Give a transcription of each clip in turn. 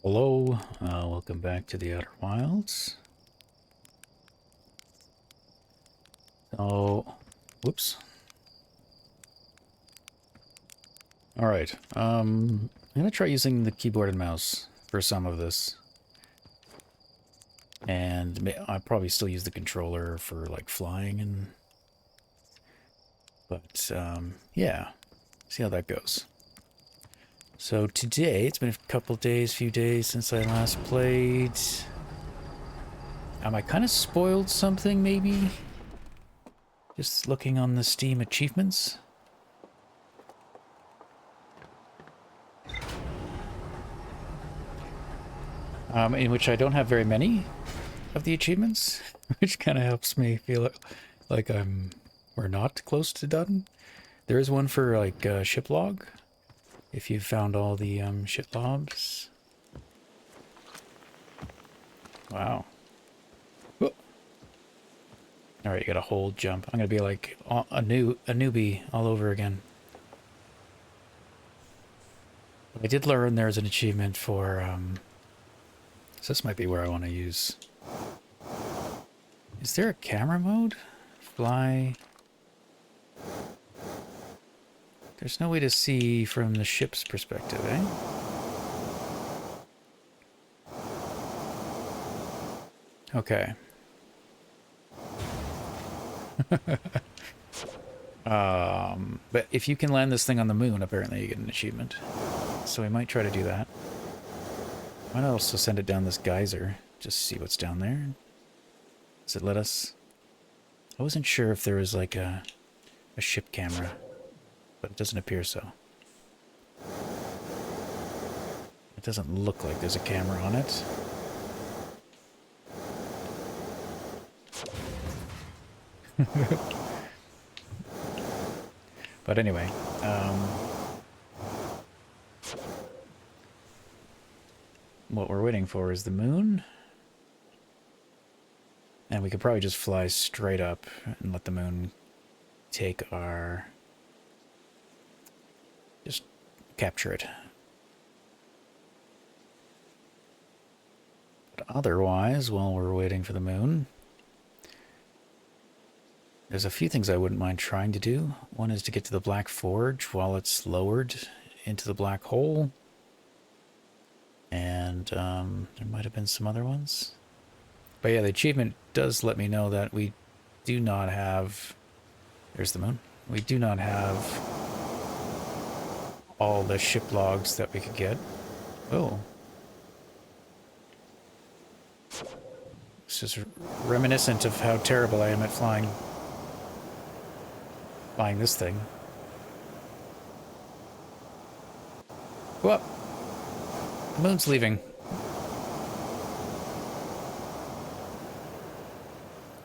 Hello, welcome back to the Outer Wilds. Oh, whoops. All right, I'm gonna try using the keyboard and mouse for some of this, and I'll probably still use the controller for like flying but yeah, see how that goes. So today, it's been few days since I last played. I kind of spoiled something, maybe? Just looking on the Steam achievements. In which I don't have very many of the achievements, which kind of helps me feel like we're not close to done. There is one for like ship log, if you've found all the ship logs. Wow. Whoa. All right, you got a hold jump. I'm gonna be like a newbie all over again. I did learn there's an achievement for so this might be where I want to use. Is there a camera mode? Fly. There's no way to see from the ship's perspective, eh? Okay. But if you can land this thing on the moon, apparently you get an achievement. So we might try to do that. Might also send it down this geyser, just see what's down there. Does it let us? I wasn't sure if there was like a ship camera, but it doesn't appear so. It doesn't look like there's a camera on it. But anyway, what we're waiting for is the moon. And we could probably just fly straight up and let the moon take our... just capture it. But otherwise, while we're waiting for the moon, there's a few things I wouldn't mind trying to do. One is to get to the Black Forge while it's lowered into the black hole. And there might have been some other ones. But yeah, the achievement does let me know that we do not have... There's the moon. We do not have all the ship logs that we could get. Oh. This is reminiscent of how terrible I am at flying this thing. Whoa! The moon's leaving.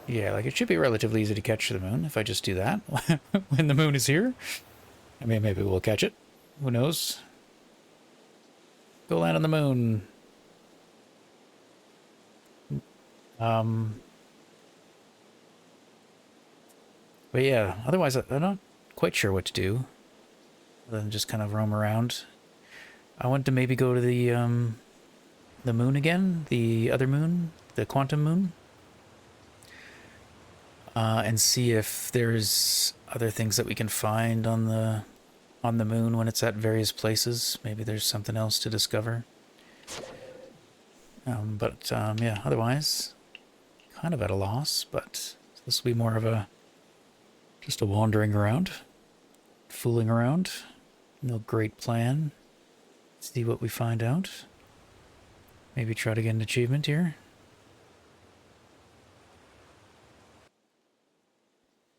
Yeah, like it should be relatively easy to catch the moon if I just do that when the moon is here. I mean, maybe we'll catch it. Who knows? Go land on the moon. But yeah, otherwise I'm not quite sure what to do other than just kind of roam around. I want to maybe go to the moon again, the other moon, the quantum moon, and see if there's other things that we can find on the moon when it's at various places. Maybe there's something else to discover. Yeah, otherwise, kind of at a loss, but this will be more of just a wandering around, fooling around. No great plan. See what we find out. Maybe try to get an achievement here.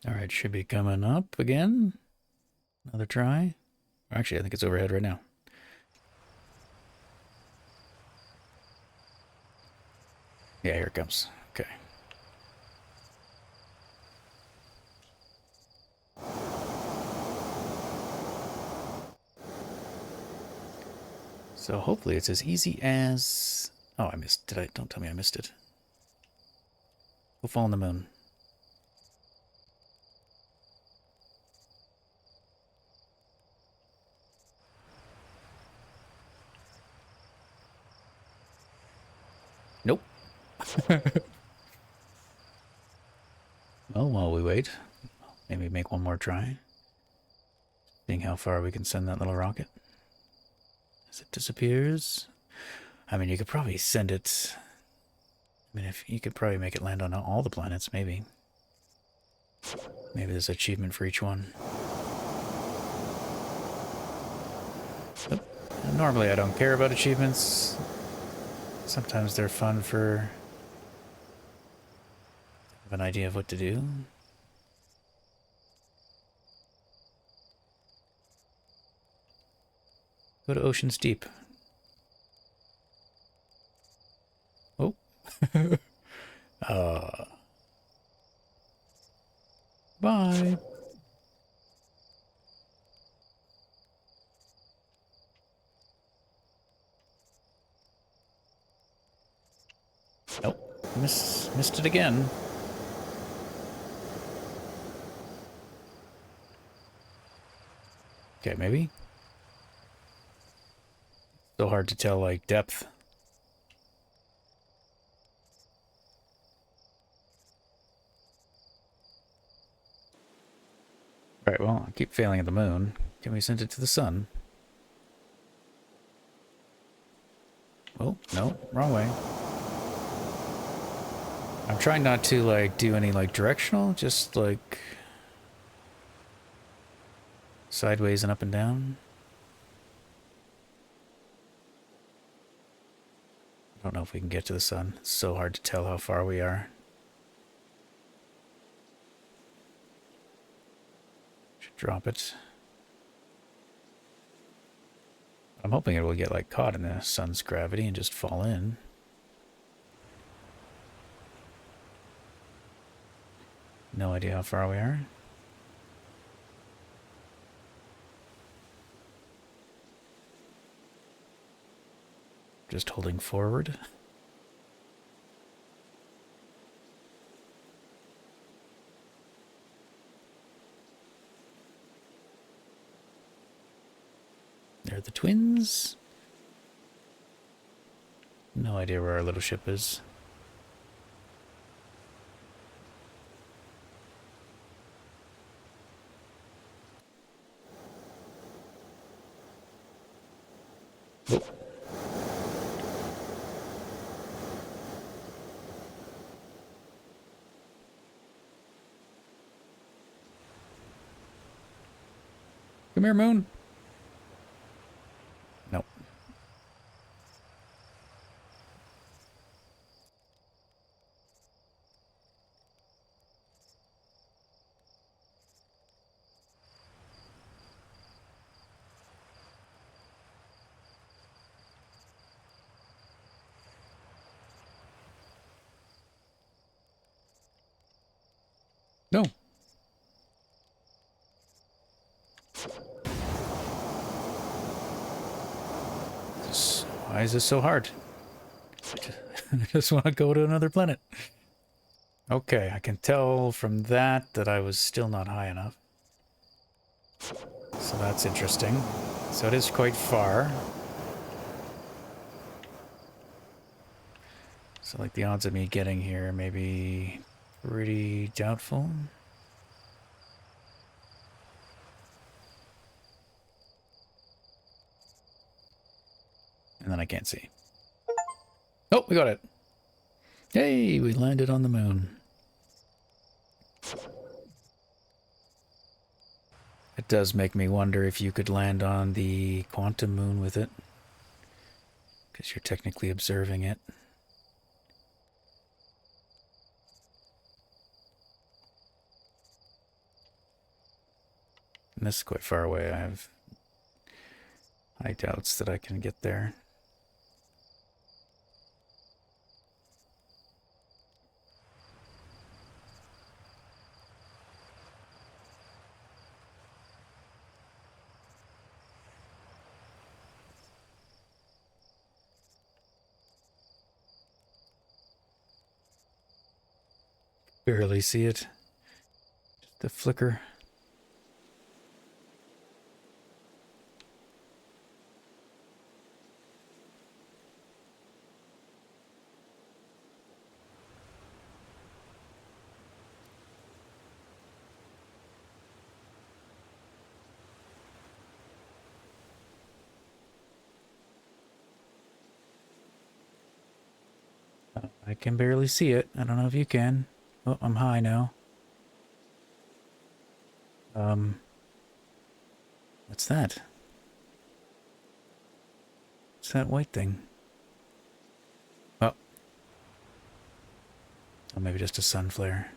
Alright, should be coming up again. Another try. Actually, I think it's overhead right now. Yeah, here it comes. Okay. So hopefully it's as easy as... Oh, I missed... Did I... Don't tell me I missed it. Go fall on the moon. Nope. Well, while we wait, maybe make one more try. Seeing how far we can send that little rocket. As it disappears. I mean, you could probably send it... I mean, if you could probably make it land on all the planets, maybe. Maybe there's an achievement for each one. But normally I don't care about achievements. Sometimes they're fun for... have an idea of what to do. Go to Ocean's Deep. Oh. Bye. Nope. Missed it again. Okay, maybe. So hard to tell, like, depth. Alright, well, I keep failing at the moon. Can we send it to the sun? Oh, no, wrong way. I'm trying not to, like, do any, like, directional, just, like... sideways and up and down. I don't know if we can get to the sun. It's so hard to tell how far we are. Should drop it. I'm hoping it will get, like, caught in the sun's gravity and just fall in. No idea how far we are. Just holding forward. There are the twins. No idea where our little ship is. Oh. Come here, moon. Nope. No. Why is this so hard? I just want to go to another planet. Okay, I can tell from that that I was still not high enough. So that's interesting. So it is quite far. So like the odds of me getting here may be pretty doubtful. And then I can't see. Oh, we got it. Hey, we landed on the moon. It does make me wonder if you could land on the quantum moon with it. Because you're technically observing it. And this is quite far away. I have high doubts that I can get there. Barely see it. Just the flicker. I can barely see it. I don't know if you can. Oh, I'm high now. What's that? What's that white thing? Oh. Oh, maybe just a sun flare.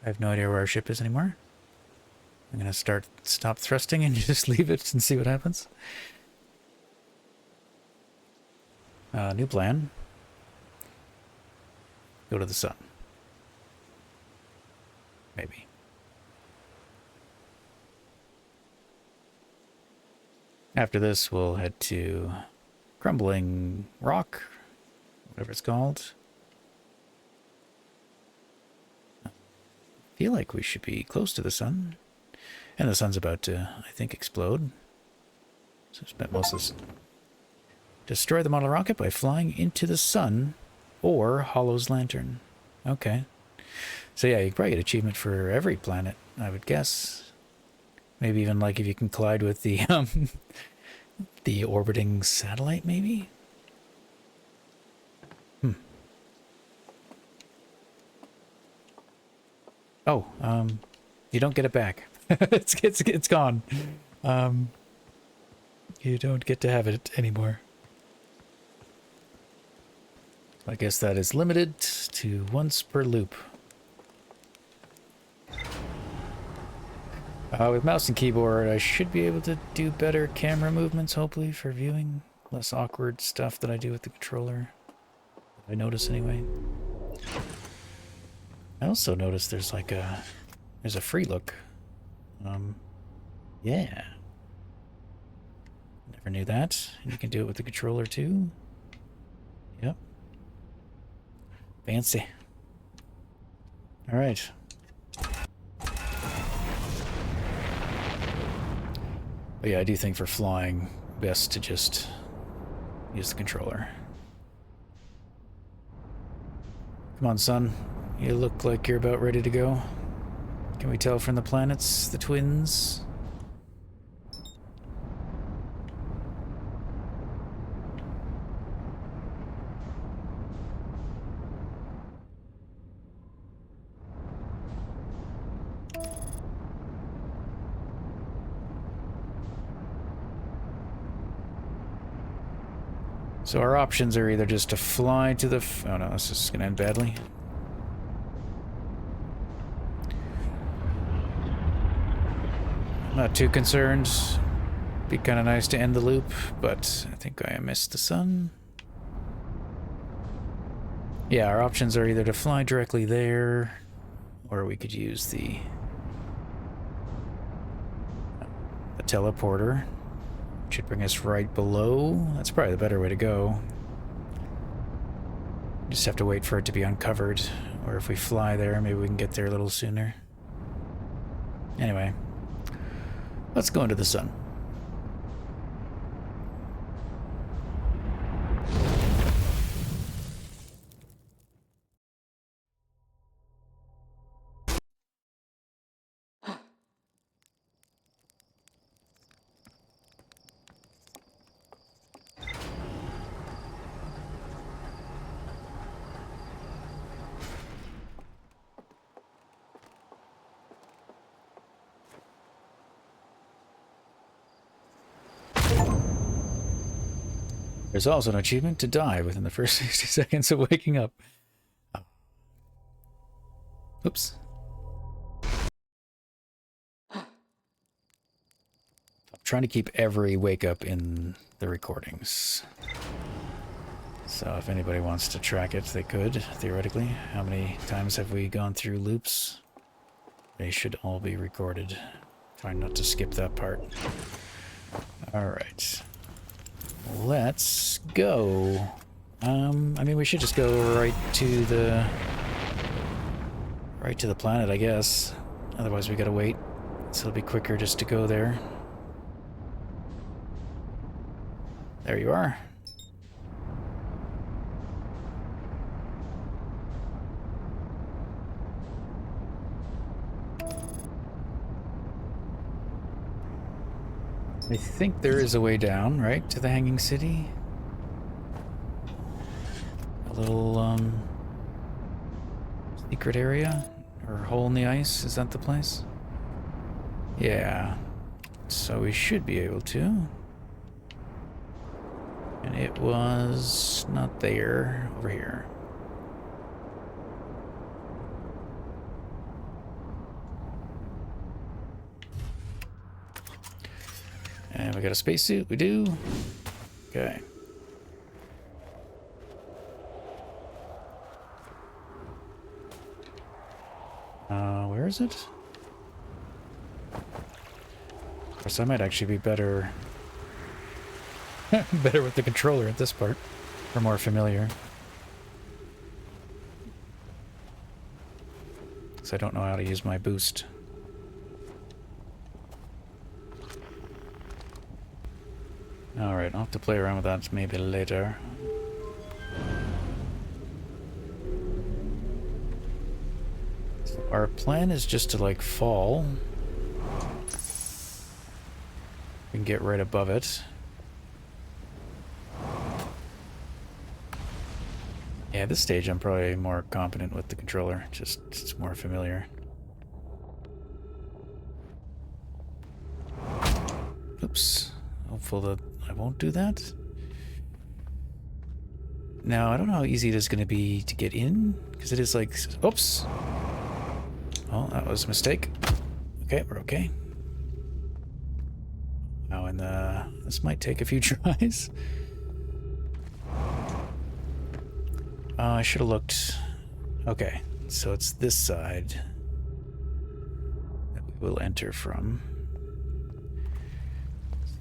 I have no idea where our ship is anymore. I'm gonna stop thrusting and just leave it and see what happens. New plan. Go to the sun. Maybe. After this, we'll head to Crumbling Rock, whatever it's called. I feel like we should be close to the sun. And the sun's about to, I think, explode. So I spent most of this. Destroy the model rocket by flying into the sun or Hollow's lantern. Okay. So yeah, you can probably get achievement for every planet, I would guess. Maybe even like if you can collide with the the orbiting satellite, maybe? Oh, you don't get it back. It's gone. You don't get to have it anymore. I guess that is limited to once per loop. With mouse and keyboard, I should be able to do better camera movements, hopefully, for viewing. Less awkward stuff that I do with the controller. I notice anyway. I also noticed there's like there's a free look. Yeah. Never knew that. And you can do it with the controller too. Yep. Fancy. All right. But yeah, I do think for flying, best to just use the controller. Come on, son. You look like you're about ready to go. Can we tell from the planets, the twins? So our options are either just to fly to the... oh no, this is going to end badly. I'm not too concerned. Be kind of nice to end the loop, but I think I missed the sun. Yeah, our options are either to fly directly there, or we could use the teleporter. Should bring us right below. That's probably the better way to go. Just have to wait for it to be uncovered. Or if we fly there, maybe we can get there a little sooner. Anyway, let's go into the sun. There's also an achievement to die within the first 60 seconds of waking up. Oh. Oops. I'm trying to keep every wake up in the recordings. So if anybody wants to track it, they could, theoretically. How many times have we gone through loops? They should all be recorded. Try not to skip that part. Alright. Let's go. I mean, we should just go right to the planet, I guess. Otherwise, we gotta wait. So it'll be quicker just to go there. There you are. I think there is a way down, right, to the Hanging City? little, secret area? Or hole in the ice? Is that the place? Yeah. So we should be able to. And it was not there. Over here. And we got a spacesuit. We do. Okay. Where is it? Of course, I might actually be better... better with the controller at this part. Or more familiar. Because I don't know how to use my boost. Alright, I'll have to play around with that maybe later. Our plan is just to, like, fall. We can get right above it. Yeah, at this stage I'm probably more competent with the controller. Just, it's more familiar. Oops. Hopeful that I won't do that. Now, I don't know how easy it is going to be to get in, because it is like... Oops! Oh, that was a mistake. Okay, we're okay. Now, and this might take a few tries. I should have looked... Okay, so it's this side that we will enter from.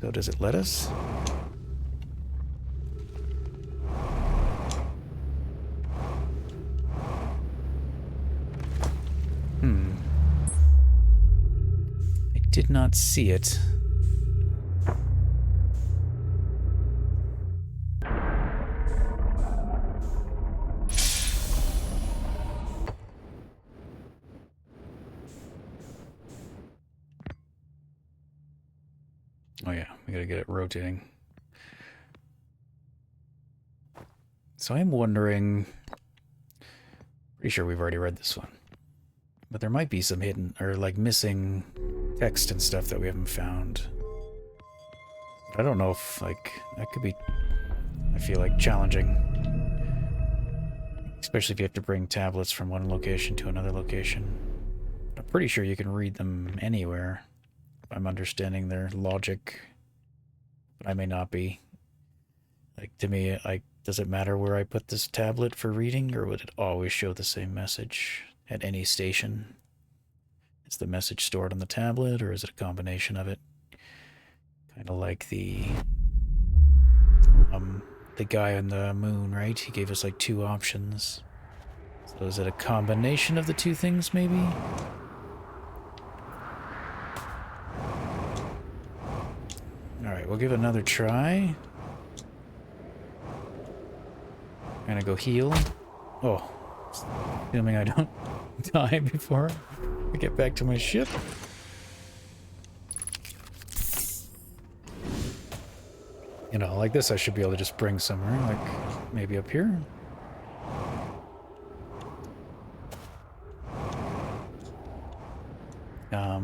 So does it let us? I did not see it. Oh yeah, we gotta get it rotating. So I'm wondering... Pretty sure we've already read this one. But there might be some hidden, or like missing text and stuff that we haven't found. But I don't know if, like, that could be, I feel like, challenging. Especially if you have to bring tablets from one location to another location. I'm pretty sure you can read them anywhere. If I'm understanding their logic. But I may not be. Like, to me, like, does it matter where I put this tablet for reading, or would it always show the same message at any station? Is the message stored on the tablet, or is it a combination of it? Kind of like the guy on the moon, right? He gave us like 2 options. So is it a combination of the 2 things, maybe? Alright, we'll give it another try. I'm gonna go heal. Oh, assuming I don't die before I get back to my ship. You know, like this I should be able to just bring somewhere, like maybe up here.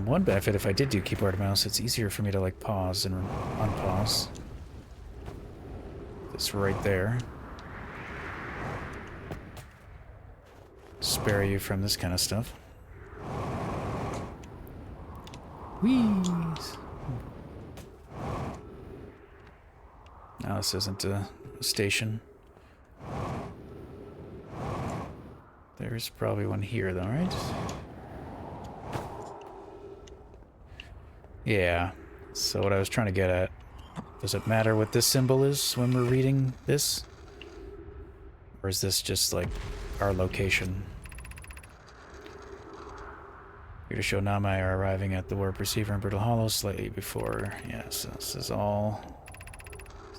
One benefit, if I did do keyboard mouse, it's easier for me to like pause and unpause. It's right there. Spare you from this kind of stuff. Wheeze! Now this isn't a station. There's probably one here though, right? Yeah. So what I was trying to get at, does it matter what this symbol is when we're reading this? Or is this just like our location? Here to show Namai are arriving at the warp receiver in Brittle Hollow slightly before. Yes, this is all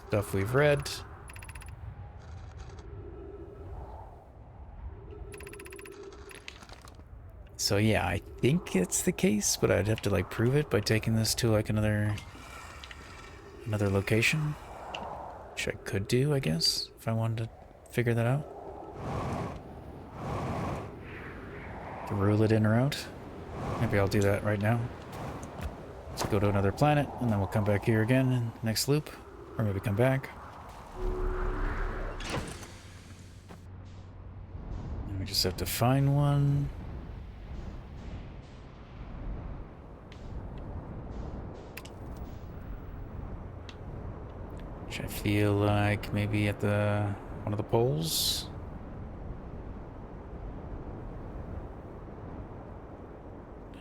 stuff we've read. So yeah, I think it's the case, but I'd have to like prove it by taking this to like another location, which I could do, I guess, if I wanted to figure that out. To rule it in or out. Maybe I'll do that right now. Let's go to another planet, and then we'll come back here again in next loop. Or maybe come back. And we just have to find one. Which I feel like maybe at the one of the poles.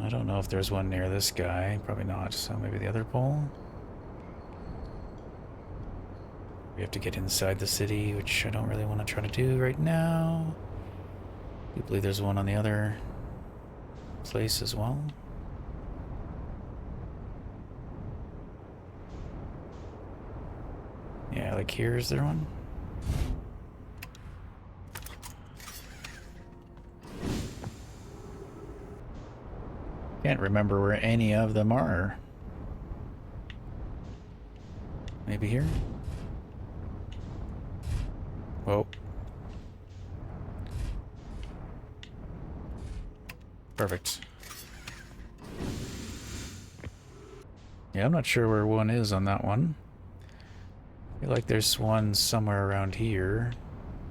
I don't know if there's one near this guy. Probably not. So maybe the other pole. We have to get inside the city, which I don't really want to try to do right now. I believe there's one on the other place as well. Yeah, like here, is there one? Can't remember where any of them are. Maybe here? Whoa. Perfect. Yeah, I'm not sure where one is on that one. I feel like there's one somewhere around here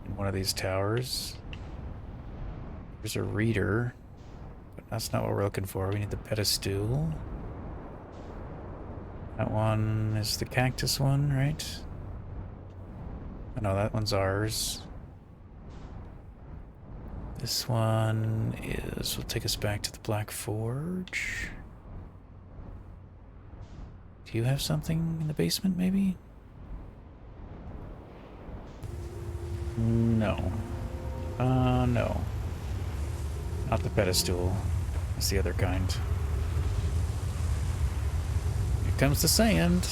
in one of these towers. There's a reader, but that's not what we're looking for. We need the pedestal. That one is the cactus one, right? Oh, no, that one's ours. This one will take us back to the Black Forge. Do you have something in the basement, maybe? No. No. Not the pedestal. It's the other kind. Here comes the sand.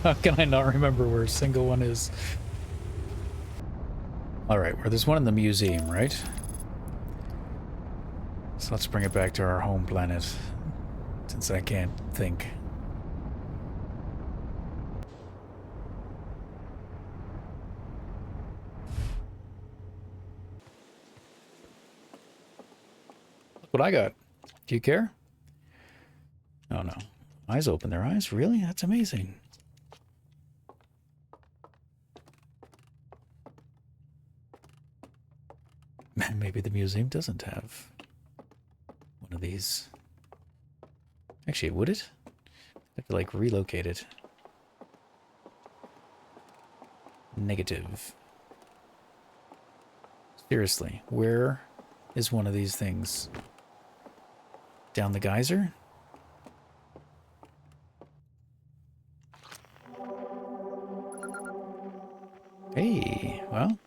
How can I not remember where a single one is? Alright, well, there's one in the museum, right? So let's bring it back to our home planet, since I can't think. Look what I got. Do you care? Oh no. Eyes open, their eyes? Really? That's amazing. Maybe the museum doesn't have one of these. Actually, would it? I have to, like, relocate it. Negative. Seriously, where is one of these things? Down the geyser? Hey, well.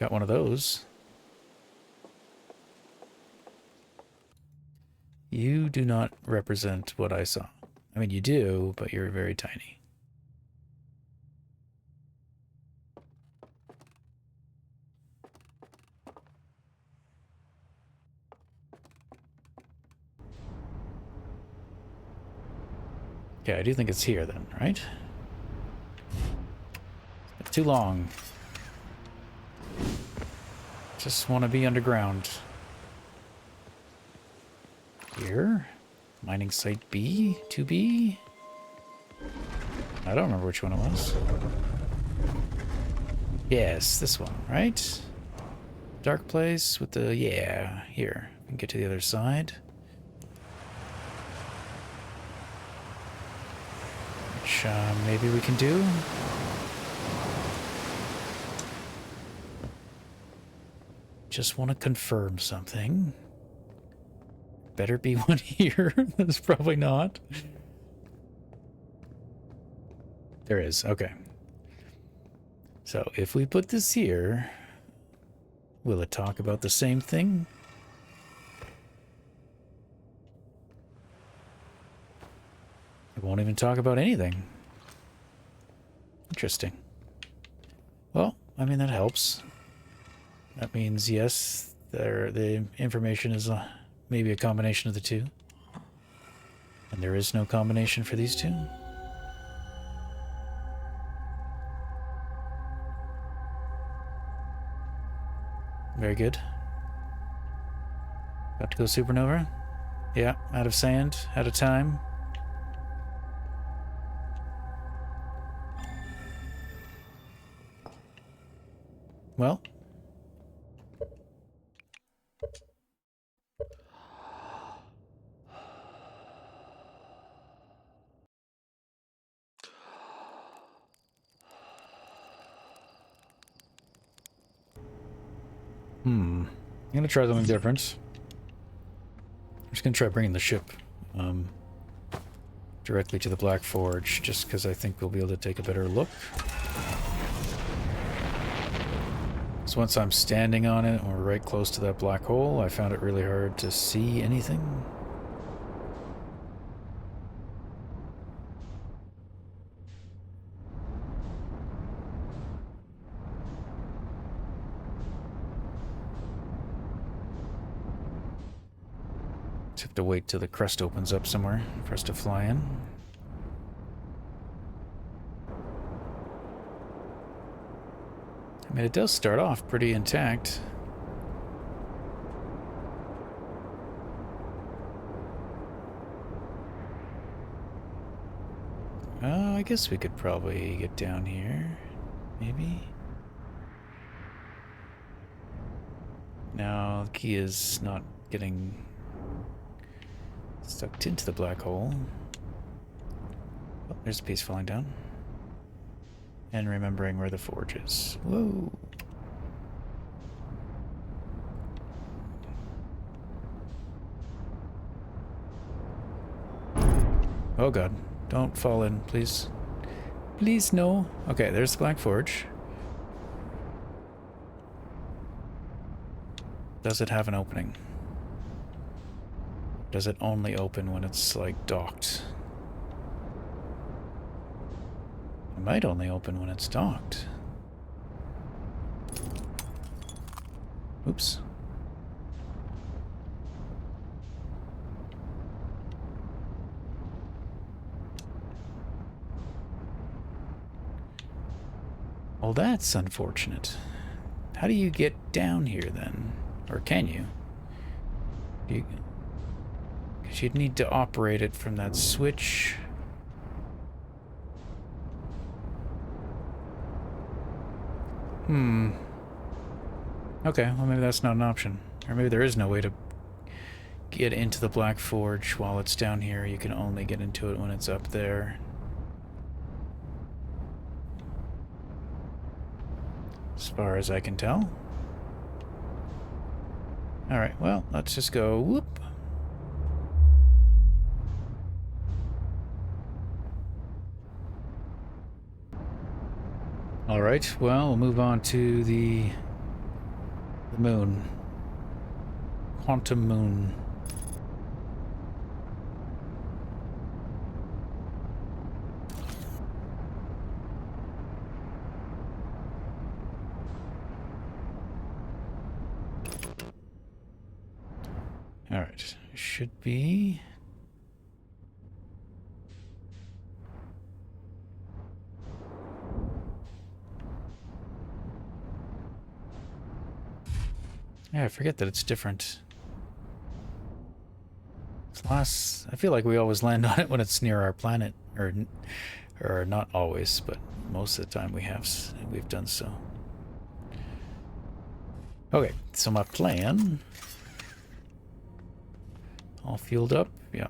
Got one of those. You do not represent what I saw. I mean, you do, but you're very tiny. Okay, I do think it's here then, right? It's too long. Just want to be underground. Here? Mining site B? 2B? I don't remember which one it was. Yes, this one, right? Dark place with the... yeah, here. We can get to the other side. Which maybe we can do. Just want to confirm something. Better be one here. That's probably not. There is. Okay. So if we put this here, will it talk about the same thing? It won't even talk about anything. Interesting. Well, I mean, that helps. That means, yes, the information is maybe a combination of the two. And there is no combination for these two. Very good. Got to go supernova? Yeah, out of sand, out of time. Well. I'm gonna try something different. I'm just gonna try bringing the ship directly to the Black Forge, just because I think we'll be able to take a better look. So once I'm standing on it, and we're right close to that black hole, I found it really hard to see anything. Just have to wait till the crust opens up somewhere for us to fly in. I mean, it does start off pretty intact. Oh, I guess we could probably get down here. Maybe? No, the key is not getting sucked into the black hole. Oh, there's a piece falling down. And remembering where the forge is. Whoa! Oh god. Don't fall in, please. Please, no. Okay, there's the Black Forge. Does it have an opening? Does it only open when it's, like, docked? It might only open when it's docked. Oops. Well, that's unfortunate. How do you get down here, then? Or can you? Because you'd need to operate it from that switch. Okay, well maybe that's not an option. Or maybe there is no way to get into the Black Forge while it's down here. You can only get into it when it's up there. As far as I can tell. Alright, well, let's just go whoop. Alright, well, we'll move on to the moon. Quantum Moon. Alright, should be... Yeah, I forget that it's different. I feel like we always land on it when it's near our planet, or not always, but most of the time we've done so. Okay, so my plan, all fueled up, yeah.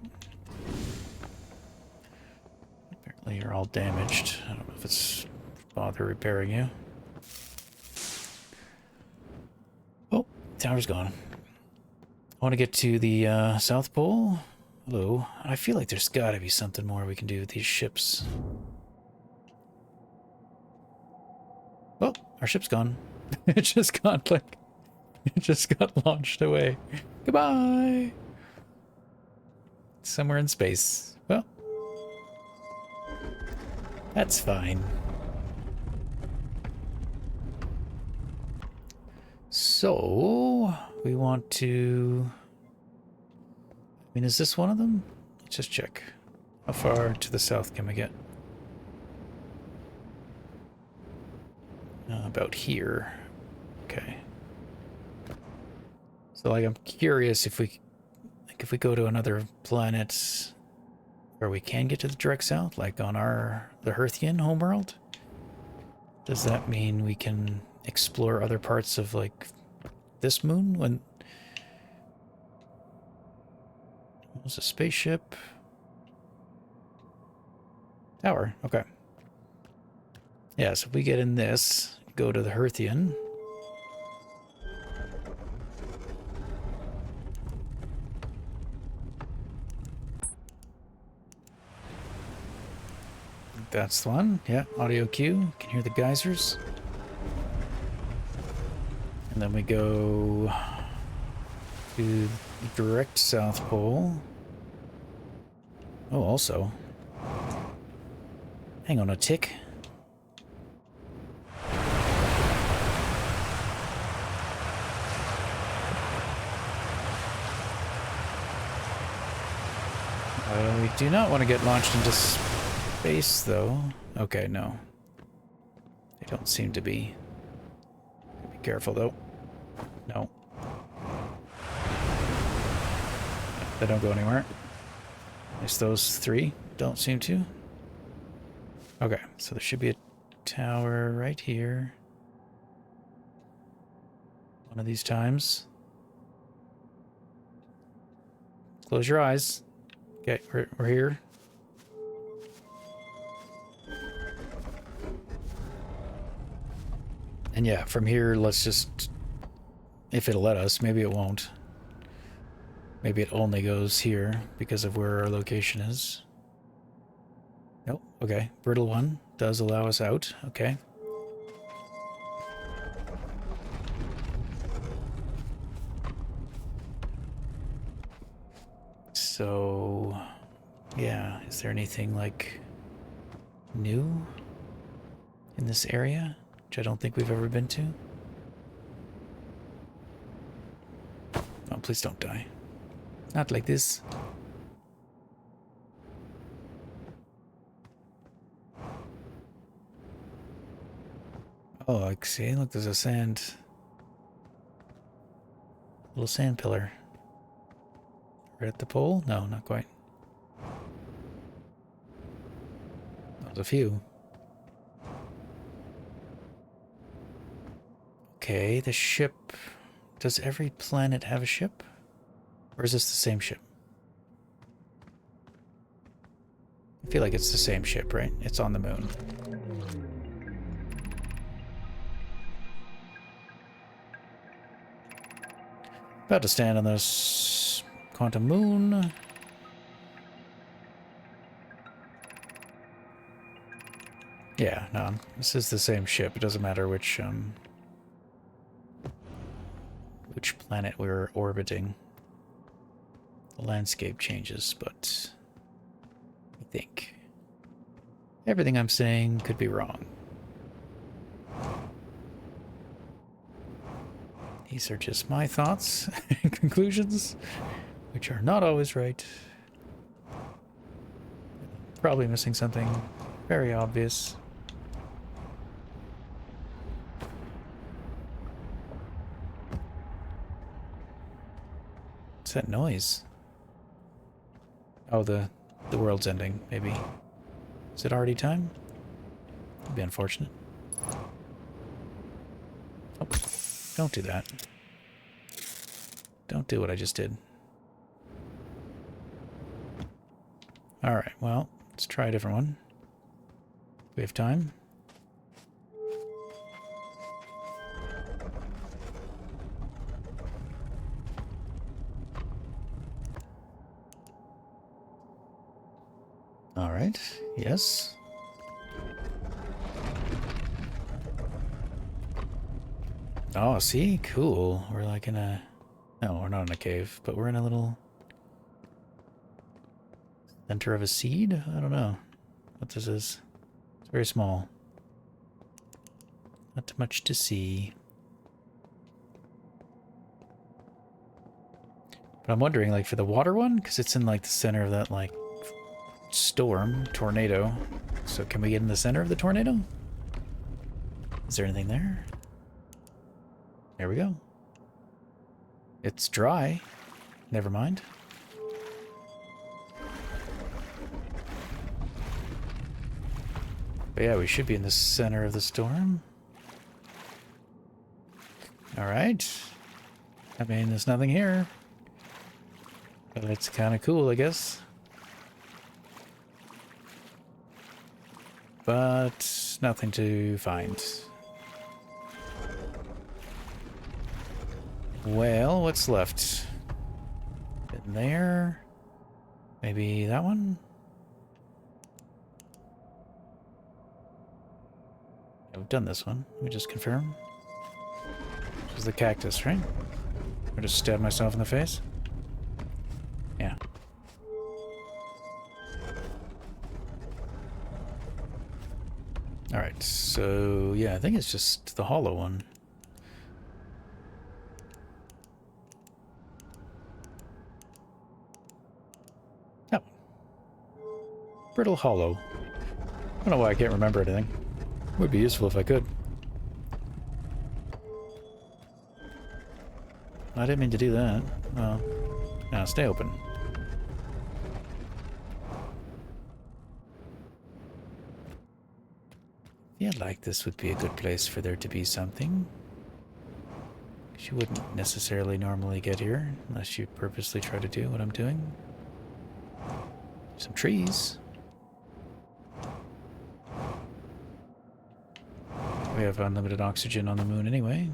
Apparently you're all damaged. I don't know if it's bother repairing you. Oh, tower's gone. I want to get to the South Pole. Hello. I feel like there's got to be something more we can do with these ships. Well, our ship's gone. It just got like, it just got launched away. Goodbye. Somewhere in space. Well, that's fine. So, we want to... I mean, is this one of them? Let's just check. How far to the south can we get? About here. Okay. So, like, I'm curious if we... Like, if we go to another planet where we can get to the direct south, like on the Hearthian homeworld, does that mean we can explore other parts of, like, this moon? When it was a spaceship tower. Okay. Yeah, so if we get in this, go to the Hearthian. That's the one. Yeah, audio cue. Can hear the geysers. And then we go to the direct South Pole. Oh, also. Hang on a tick. We do not want to get launched into space, though. Okay, no. They don't seem to be. Be careful, though. No. They don't go anywhere. At least those three don't seem to. Okay, so there should be a tower right here. One of these times. Close your eyes. Okay, we're here. And yeah, from here, let's just... If it'll let us, maybe it won't. Maybe it only goes here because of where our location is. Nope, okay. Brittle one does allow us out. Okay. So, yeah, is there anything, like, new in this area, which I don't think we've ever been to? Oh, please don't die. Not like this. Oh, like, see, look, there's a little sand pillar. Right at the pole? No, not quite. There's a few. Okay, the ship. Does every planet have a ship? Or is this the same ship? I feel like it's the same ship, right? It's on the moon. About to stand on this quantum moon. Yeah, no, this is the same ship. It doesn't matter which planet we're orbiting. The landscape changes, but I think everything I'm saying could be wrong. These are just my thoughts and conclusions, which are not always right. Probably missing something very obvious. What's that noise? Oh, the world's ending, maybe. Is it already time? That'd be unfortunate. Oh, don't do that. Don't do what I just did. Alright, well, let's try a different one. We have time. Alright, yes. Oh, see? Cool. We're like in a... No, we're not in a cave, but we're in a little... center of a seed? I don't know what this is. It's very small. Not much to see. But I'm wondering, like, for the water one, because it's in, like, the center of that, like, tornado. So can we get in the center of the tornado? Is there anything there? There we go. It's dry. Never mind. But yeah, we should be in the center of the storm. Alright. I mean, there's nothing here. But it's kind of cool, I guess. But nothing to find. Well, what's left? In there? Maybe that one? Yeah, we've done this one. Let me just confirm. This is the cactus, right? I just stabbed myself in the face? Yeah. Alright, so yeah, I think it's just the hollow one. That one. Brittle Hollow. I don't know why I can't remember anything. Would be useful if I could. I didn't mean to do that. Well, now stay open. I feel like this would be a good place for there to be something. You wouldn't necessarily normally get here unless you purposely try to do what I'm doing. Some trees. We have unlimited oxygen on the moon anyway.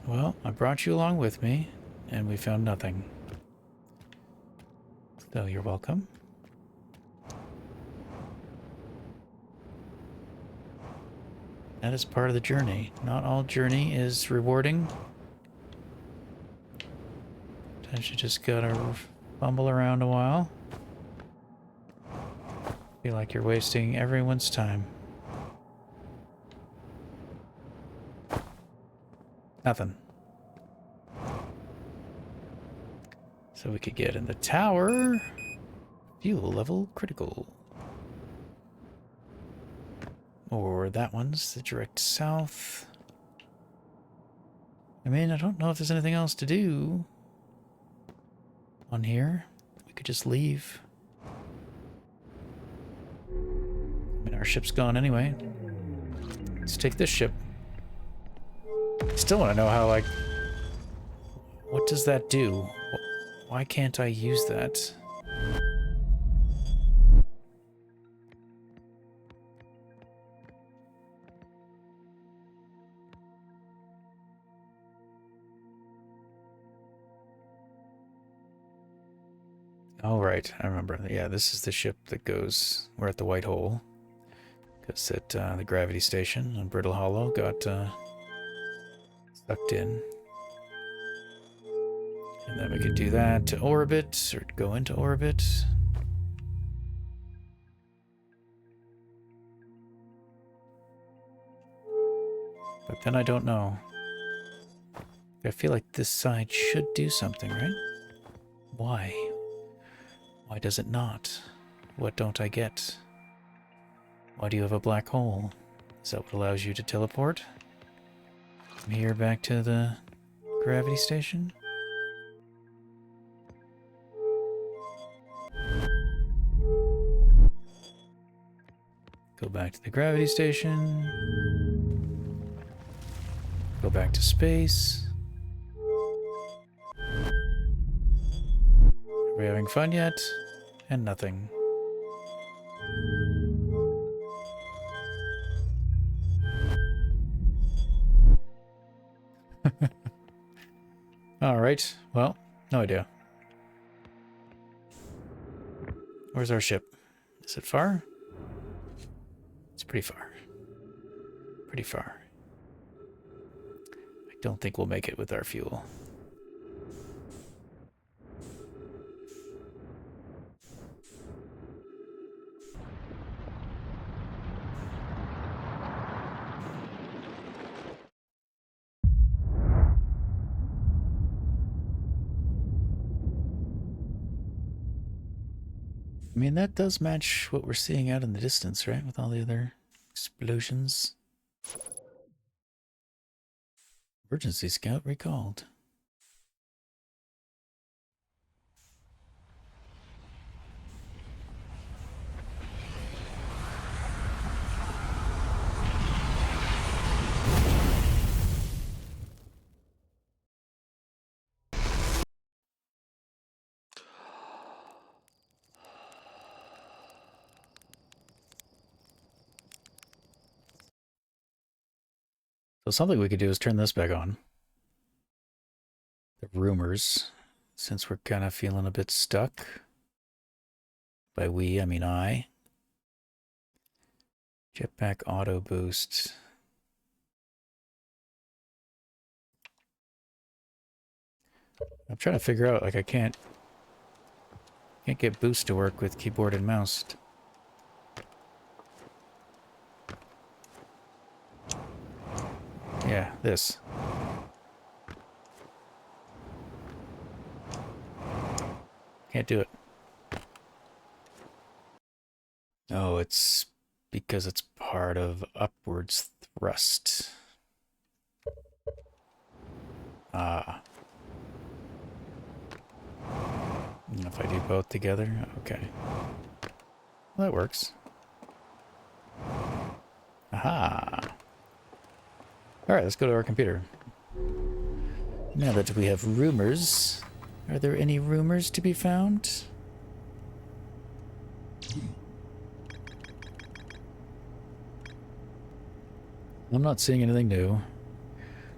Well, I brought you along with me, and we found nothing. So you're welcome. That is part of the journey. Not all journey is rewarding. Sometimes you just gotta fumble around a while. Feel like you're wasting everyone's time. Nothing. So we could get in the tower. Fuel level critical. Or that one's the direct south. I mean, I don't know if there's anything else to do on here. We could just leave. I mean, our ship's gone anyway. Let's take this ship. I still want to know how, like, what does that do? Why can't I use that? Oh, right. I remember. Yeah, this is the ship that goes... We're at the White Hole. Because at the gravity station on Brittle Hollow got sucked in. And then we could do that to orbit, or go into orbit. But then I don't know. I feel like this side should do something, right? Why? Why does it not? What don't I get? Why do you have a black hole? Is that what allows you to teleport from here back to the gravity station? Go back to the gravity station. Go back to space. Are we having fun yet? And nothing. Alright, well, no idea. Where's our ship? Is it far? It's pretty far. Pretty far. I don't think we'll make it with our fuel. I mean, that does match what we're seeing out in the distance, right? With all the other explosions. Emergency scout recalled. So something we could do is turn this back on. The rumors, since we're kind of feeling a bit stuck. By we, I mean I. Jetpack auto boost. I'm trying to figure out, like, I can't get boost to work with keyboard and mouse. Yeah, this. Can't do it. Oh, it's because it's part of upwards thrust. Ah. And if I do both together, okay. Well, that works. Aha! Alright, let's go to our computer. Now that we have rumors, are there any rumors to be found? I'm not seeing anything new.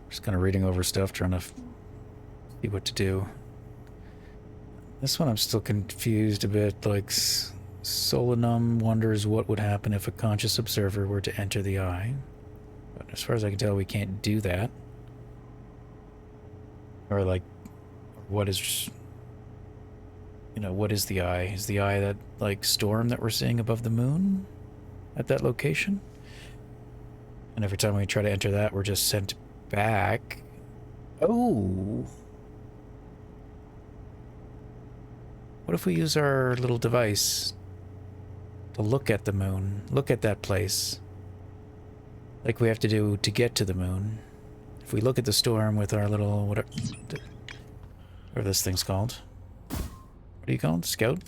Just kind of reading over stuff, trying to see what to do. This one I'm still confused a bit, like Solanum wonders what would happen if a conscious observer were to enter the eye. But as far as I can tell, we can't do that. Or like, what is, you know, what is the eye? Is the eye that, like, storm that we're seeing above the moon at that location? And every time we try to enter that, we're just sent back. Oh! What if we use our little device to look at the moon? Look at that place. Like we have to do to get to the moon. If we look at the storm with our little, whatever this thing's called. What do you call it? Scout?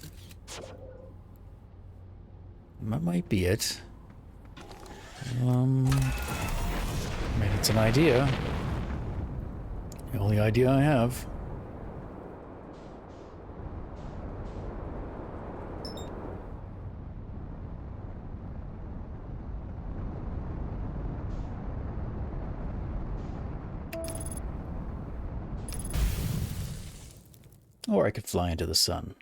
That might be it. I mean, it's an idea. The only idea I have. Or I could fly into the sun.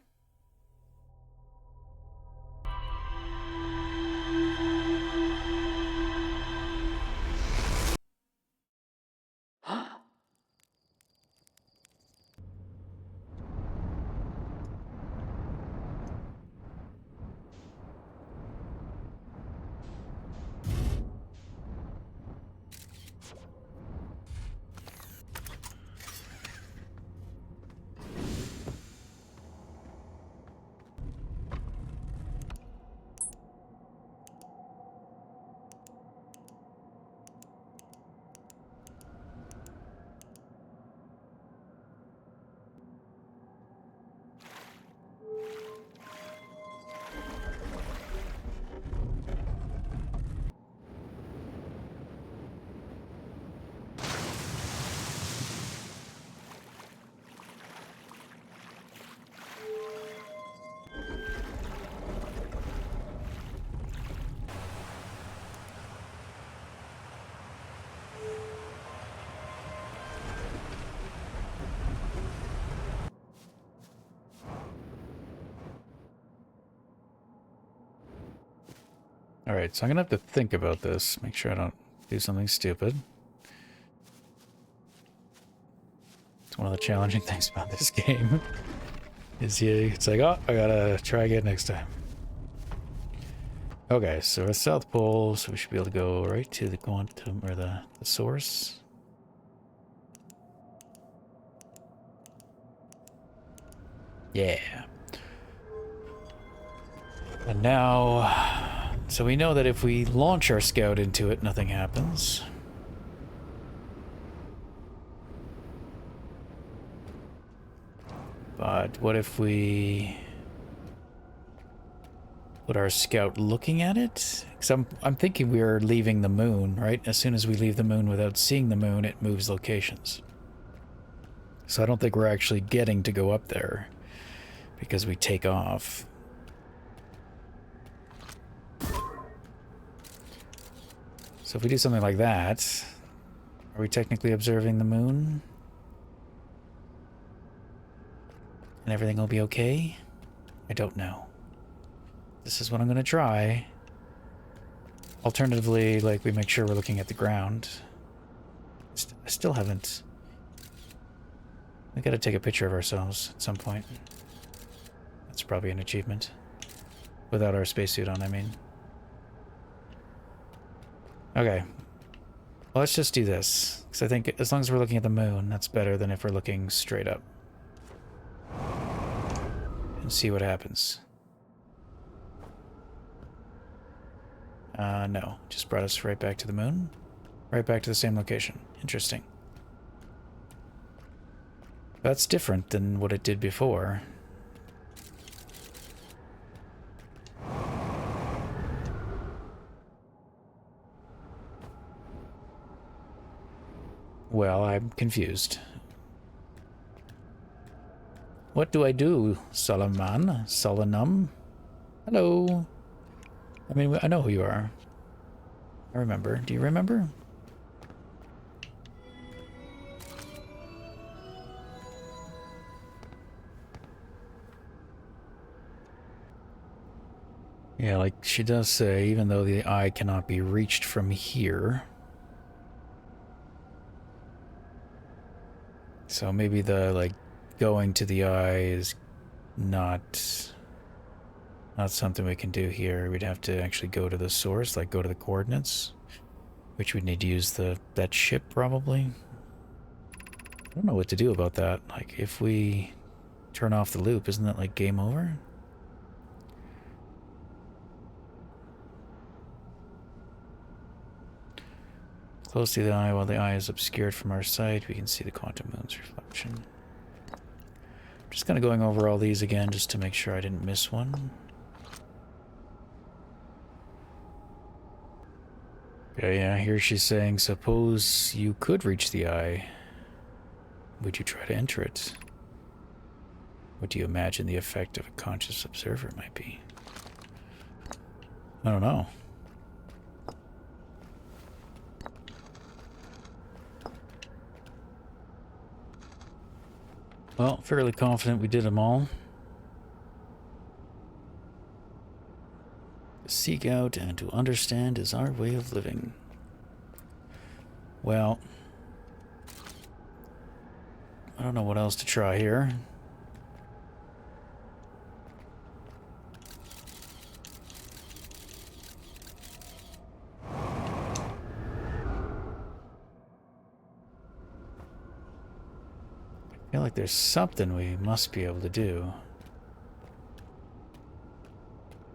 Alright, so I'm gonna have to think about this. Make sure I don't do something stupid. It's one of the challenging things about this game. It's like, oh, I gotta try again next time. Okay, so we're South Pole, so we should be able to go right to the quantum, or the source. Yeah. And now, so we know that if we launch our scout into it, nothing happens. But what if we put our scout looking at it? Because I'm thinking we are leaving the moon, right? As soon as we leave the moon without seeing the moon, it moves locations. So I don't think we're actually getting to go up there because we take off. So if we do something like that, are we technically observing the moon? And everything will be okay? I don't know. This is what I'm gonna try. Alternatively, like, we make sure we're looking at the ground. I still haven't... We gotta take a picture of ourselves at some point. That's probably an achievement. Without our spacesuit on, I mean. Okay. Well, let's just do this. Because I think as long as we're looking at the moon, that's better than if we're looking straight up. And see what happens. No. Just brought us right back to the moon. Right back to the same location. Interesting. That's different than what it did before. Well, I'm confused. What do I do, Solomon? Solonum? Hello. I mean, I know who you are. I remember. Do you remember? Yeah, like she does say, even though the eye cannot be reached from here. So maybe the, like, going to the eye is not something we can do here. We'd have to actually go to the source, like go to the coordinates, which we'd need to use that ship probably. I don't know what to do about that. Like, if we turn off the loop, isn't that like game over? Close to the eye, while the eye is obscured from our sight, we can see the quantum moon's reflection. I'm just kind of going over all these again just to make sure I didn't miss one. Yeah, here she's saying, suppose you could reach the eye. Would you try to enter it? What do you imagine the effect of a conscious observer might be? I don't know. Well, fairly confident we did them all. To seek out and to understand is our way of living. Well, I don't know what else to try here. I feel like there's something we must be able to do.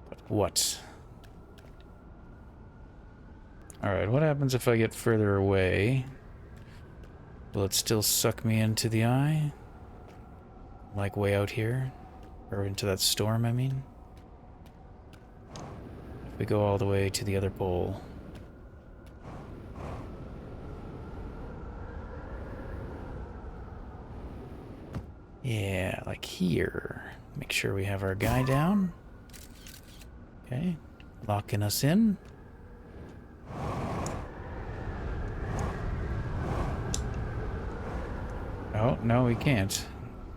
But what? Alright, what happens if I get further away? Will it still suck me into the eye? Like way out here? Or into that storm, I mean? If we go all the way to the other pole. Yeah, like here. Make sure we have our guy down. Okay, locking us in. Oh, no, we can't.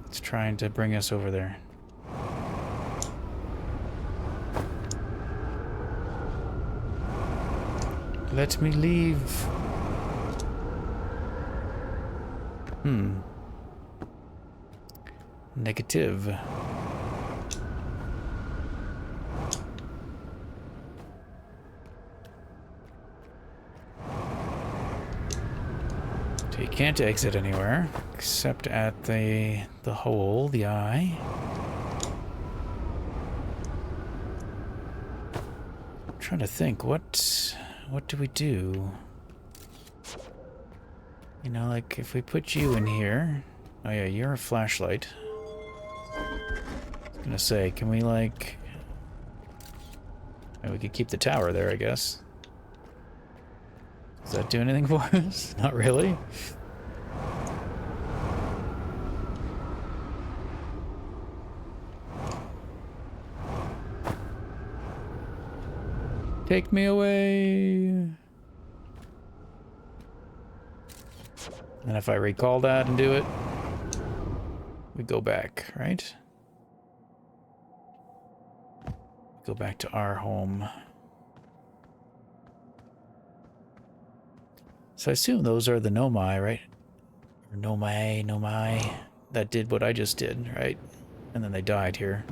It's trying to bring us over there. Let me leave. Negative. So you can't exit anywhere except at the hole, the eye. I'm trying to think, what do we do? You know, like if we put you in here. Oh yeah, you're a flashlight. I was gonna say, can we like... we could keep the tower there, I guess. Does that do anything for us? Not really. Take me away. And if I recall that and do it, we go back, right? Go back to our home. So I assume those are the Nomai, right? Or Nomai, that did what I just did, right? And then they died here.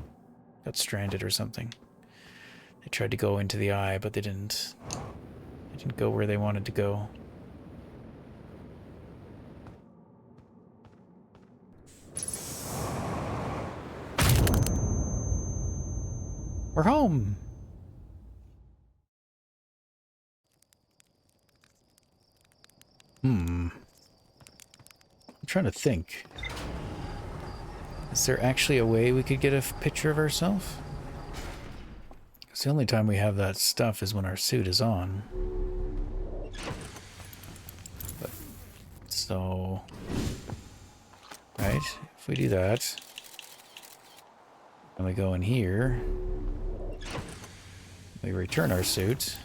Got stranded or something. They tried to go into the eye, but they didn't. They didn't go where they wanted to go. We're home! I'm trying to think. Is there actually a way we could get a picture of ourselves? Because the only time we have that stuff is when our suit is on. But, so... Right, if we do that... And we go in here... We return our suit...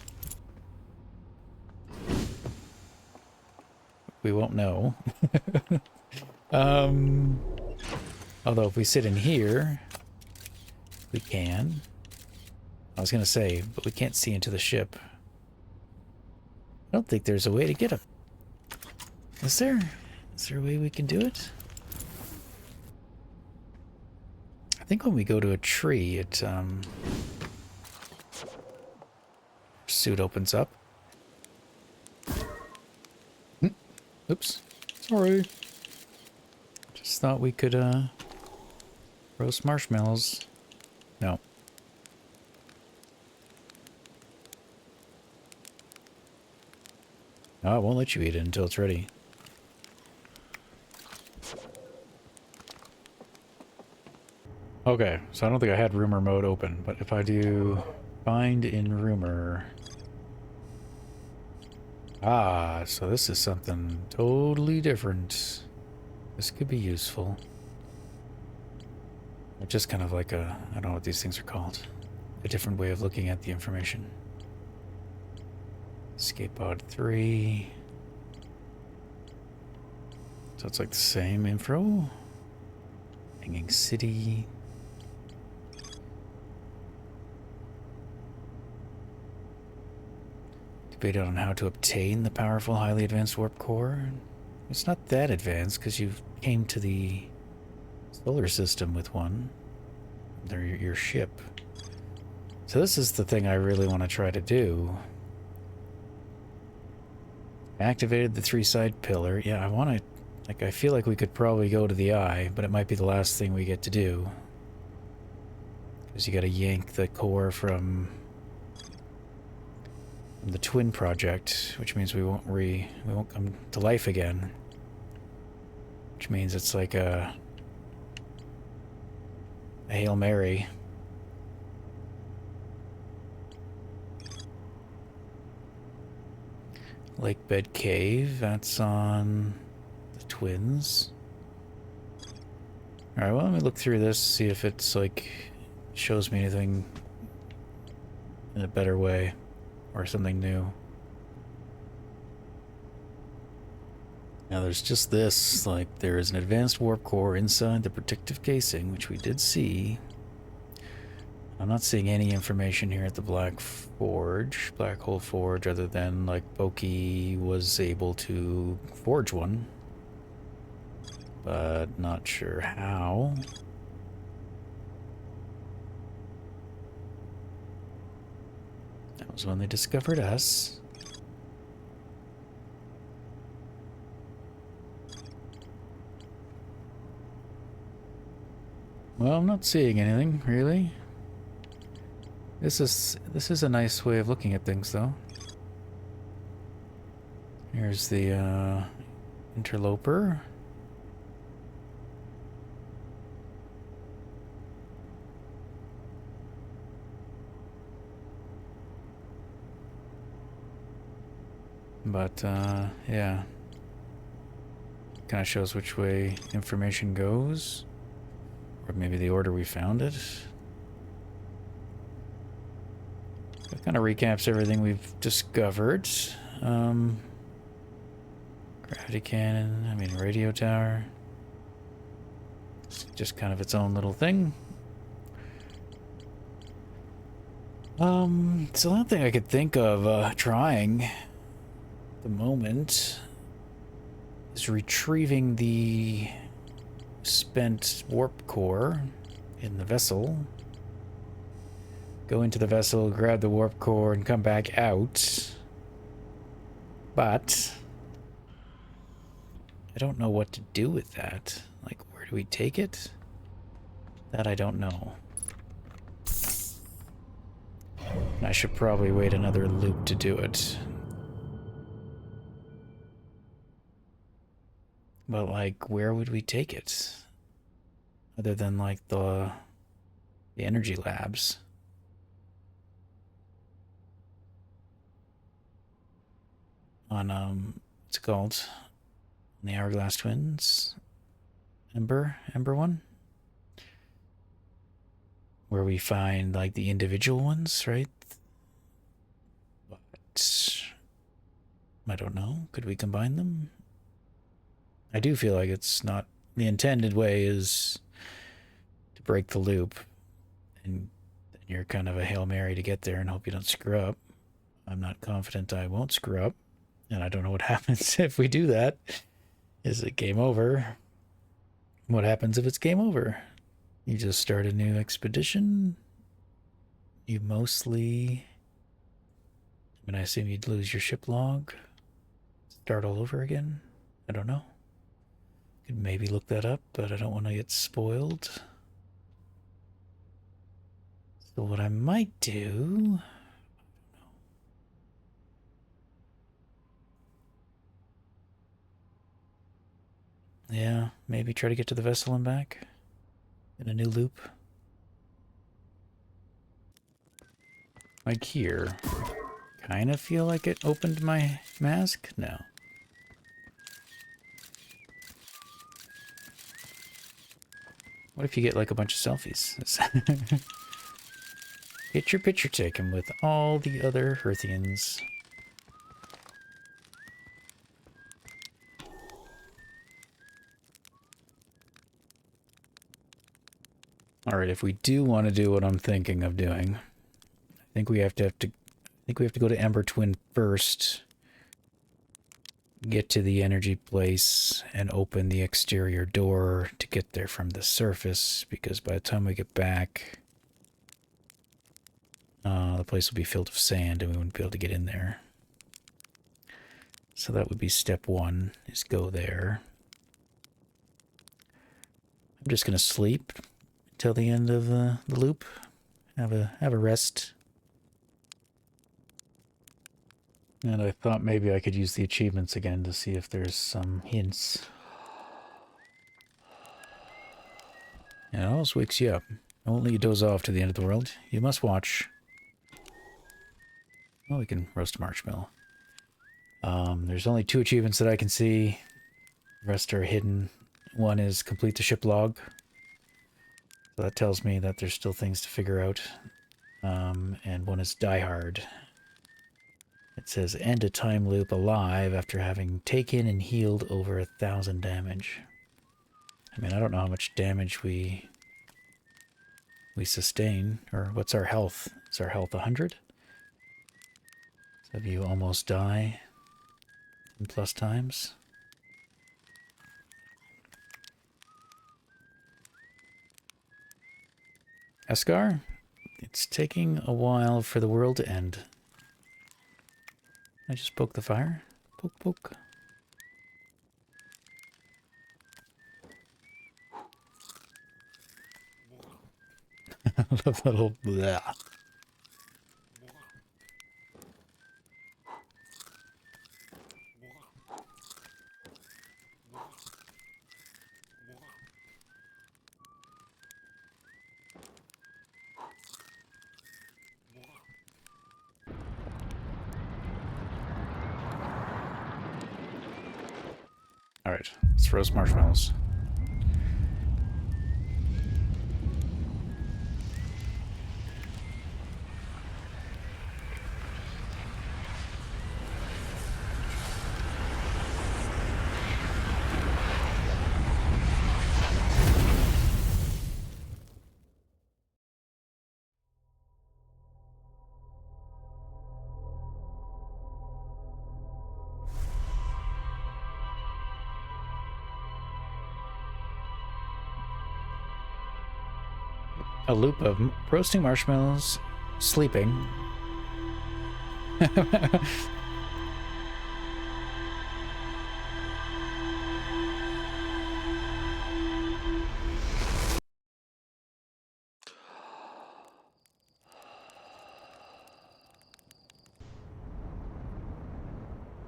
We won't know. Although if we sit in here, we can. I was gonna say, but we can't see into the ship. I don't think there's a way to get up. Is there? Is there a way we can do it? I think when we go to a tree, it, suit opens up. Oops. Sorry. Just thought we could, roast marshmallows. No. No, it won't let you eat it until it's ready. Okay, so I don't think I had rumor mode open, but if I do find in rumor... Ah, so this is something totally different. This could be useful. Or just kind of like a, I don't know what these things are called. A different way of looking at the information. Escape pod 3. So it's like the same info. Hanging City. Debate on how to obtain the powerful, highly advanced warp core. It's not that advanced because you came to the solar system with one. They're your ship. So this is the thing I really want to try to do. Activated the 3-side pillar. Yeah, I want to... Like, I feel like we could probably go to the eye, but it might be the last thing we get to do. Because you gotta yank the core from the twin project, which means we won't come to life again. Which means it's like a Hail Mary. Lakebed Cave, that's on the twins. Alright, well, let me look through this, see if it's like shows me anything in a better way or something new. Now there's just this, like there is an advanced warp core inside the protective casing, which we did see. I'm not seeing any information here at the Black Hole Forge, other than like Boki was able to forge one, but not sure how. That was when they discovered us. Well, I'm not seeing anything really. This is a nice way of looking at things, though. Here's the interloper. But yeah, kind of shows which way information goes, or maybe the order we found it. It kind of recaps everything we've discovered. Gravity cannon, I mean radio tower. It's just kind of its own little thing. So one thing I could think of trying at the moment is retrieving the spent warp core in the vessel. Go into the vessel, grab the warp core, and come back out. But I don't know what to do with that. Like, where do we take it? That I don't know. I should probably wait another loop to do it. But, like, where would we take it? Other than, like, the energy labs. On, what's it called? On the Hourglass Twins? Ember one? Where we find, like, the individual ones, right? But I don't know. Could we combine them? I do feel like it's not... The intended way is to break the loop. And then you're kind of a Hail Mary to get there and hope you don't screw up. I'm not confident I won't screw up. And I don't know what happens if we do that. Is it game over? What happens if it's game over? You just start a new expedition? You mostly... I mean, I assume you'd lose your ship log? Start all over again? I don't know. Could maybe look that up, but I don't want to get spoiled. So what I might do... Yeah, maybe try to get to the vessel and back in a new loop. Like here. Kind of feel like it opened my mask? No. What if you get like a bunch of selfies? Get your picture taken with all the other Earthians. Alright, if we do want to do what I'm thinking of doing, I think we have to go to Ember Twin first. Get to the energy place and open the exterior door to get there from the surface, because by the time we get back, the place will be filled with sand and we wouldn't be able to get in there. So that would be step one, is go there. I'm just going to sleep till the end of the loop. Have a rest. And I thought maybe I could use the achievements again to see if there's some hints. It always wakes you up. Don't let you doze off to the end of the world. You must watch. Well, we can roast a marshmallow. There's only 2 achievements that I can see. The rest are hidden. One is complete the ship log. So that tells me that there's still things to figure out. And one is Die Hard. It says end a time loop alive after having taken and healed over 1,000 damage. I mean, I don't know how much damage we We sustain, or what's our health? Is our health 100? So if you almost die in plus times. Escar, it's taking a while for the world to end. I just poke the fire. Poke, poke. I love that little blah. Alright, let's roast marshmallows. A loop of roasting marshmallows, sleeping.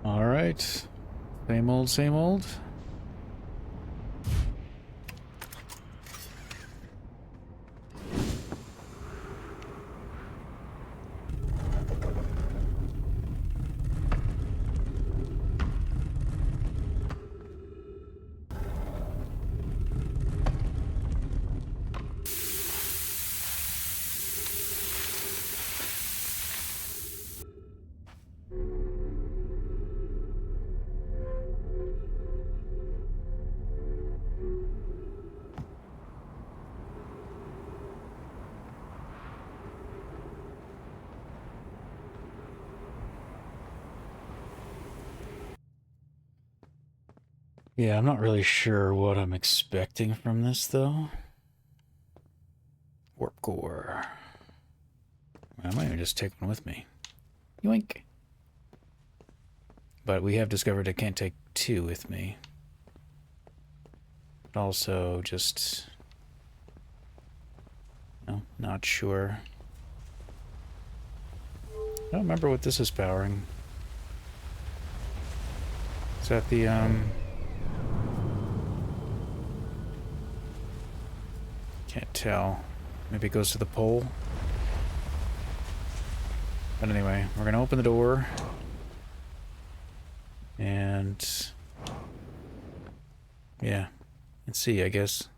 All right. Same old, same old. Yeah, I'm not really sure what I'm expecting from this, though. Warp core. I might even just take one with me. Yoink. But we have discovered I can't take two with me. But also just... No, not sure. I don't remember what this is powering. Is that the, Can't tell. Maybe it goes to the pole. But anyway, we're gonna open the door. And... yeah. And see, I guess.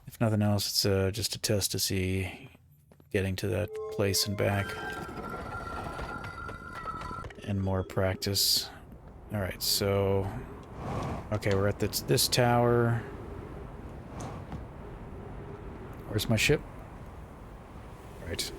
If nothing else, it's just a test to see getting to that place and back. And more practice. Alright, so... okay, we're at this tower. Where's my ship? Right.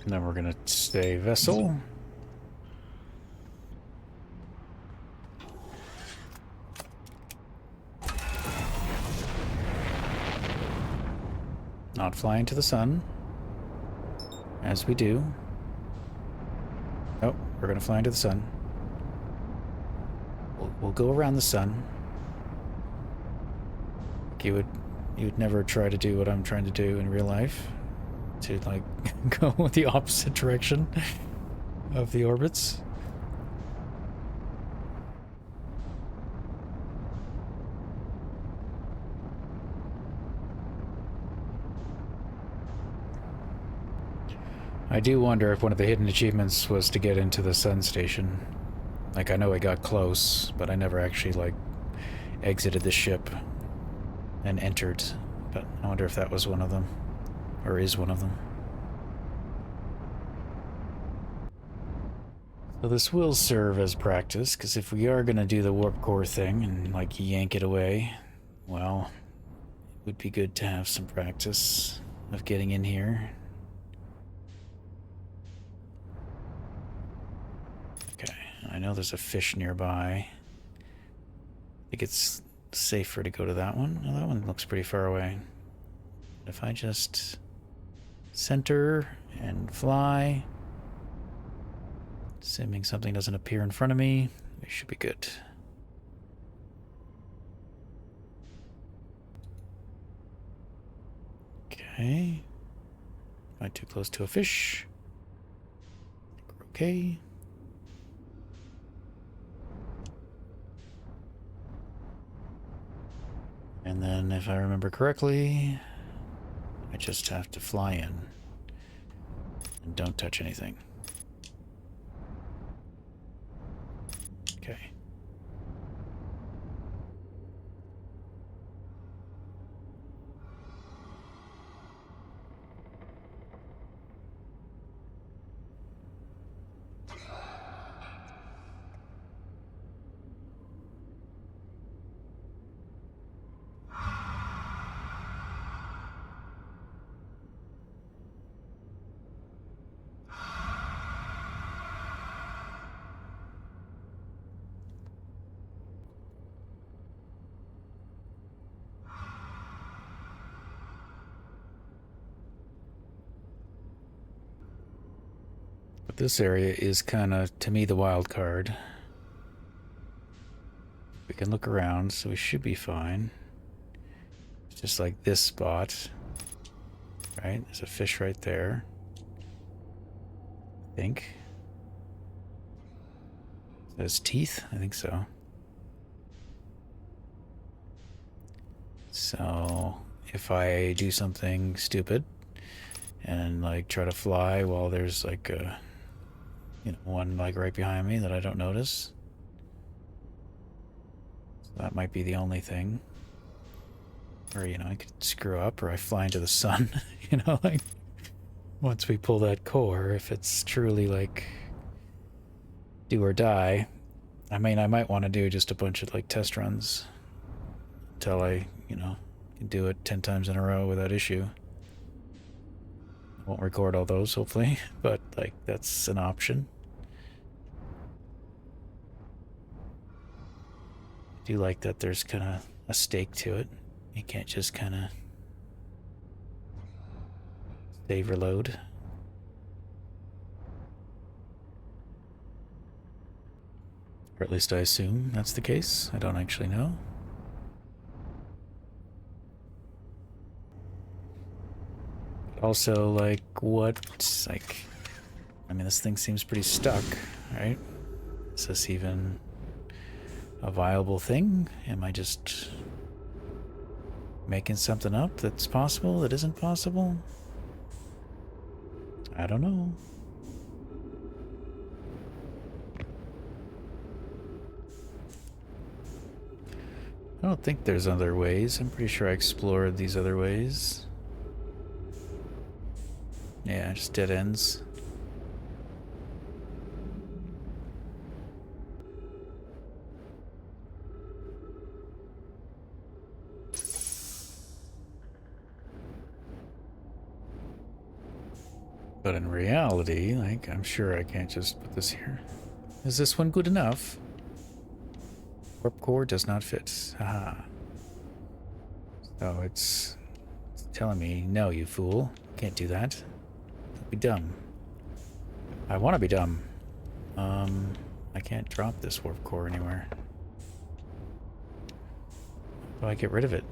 And then we're gonna stay vessel. Not flying to the sun. As we do. Oh, we're gonna fly into the sun. We'll go around the sun. You would never try to do what I'm trying to do in real life. To, like, go the opposite direction of the orbits. I do wonder if one of the hidden achievements was to get into the sun station. Like, I know I got close, but I never actually, like, exited the ship and entered. But I wonder if that was one of them. Or is one of them. So this will serve as practice, because if we are going to do the warp core thing and, like, yank it away, well, it would be good to have some practice of getting in here. Okay, I know there's a fish nearby. I think it's safer to go to that one. Oh, that one looks pretty far away. If I just center and fly, assuming something doesn't appear in front of me, we should be good. Okay. Not too close to a fish. I think we're okay. And then, if I remember correctly, I just have to fly in and don't touch anything. Okay. But this area is kind of, to me, the wild card. We can look around, so we should be fine. It's just like this spot. Right? There's a fish right there. I think. There's teeth? I think so. So, if I do something stupid and, like, try to fly while there's, like, a, you know, one, like, right behind me that I don't notice, so that might be the only thing. Or, you know, I could screw up, or I fly into the sun, you know, like, once we pull that core, if it's truly, like, do or die. I mean, I might want to do just a bunch of, like, test runs until I, you know, can do it 10 times in a row without issue. I won't record all those, hopefully, but, like, that's an option. I do like that there's kind of a stake to it. You can't just kind of save or load. Or at least I assume that's the case. I don't actually know. Also, like, what, like, I mean, this thing seems pretty stuck, right? Is this even a viable thing? Am I just making something up that's possible that isn't possible? I don't know. I don't think there's other ways. I'm pretty sure I explored these other ways. Yeah, just dead ends. But in reality, like, I'm sure I can't just put this here. Is this one good enough? Warp core does not fit. Haha. So it's telling me, no, you fool. Can't do that. Be dumb. I want to be dumb. I can't drop this warp core anywhere. How do I get rid of it?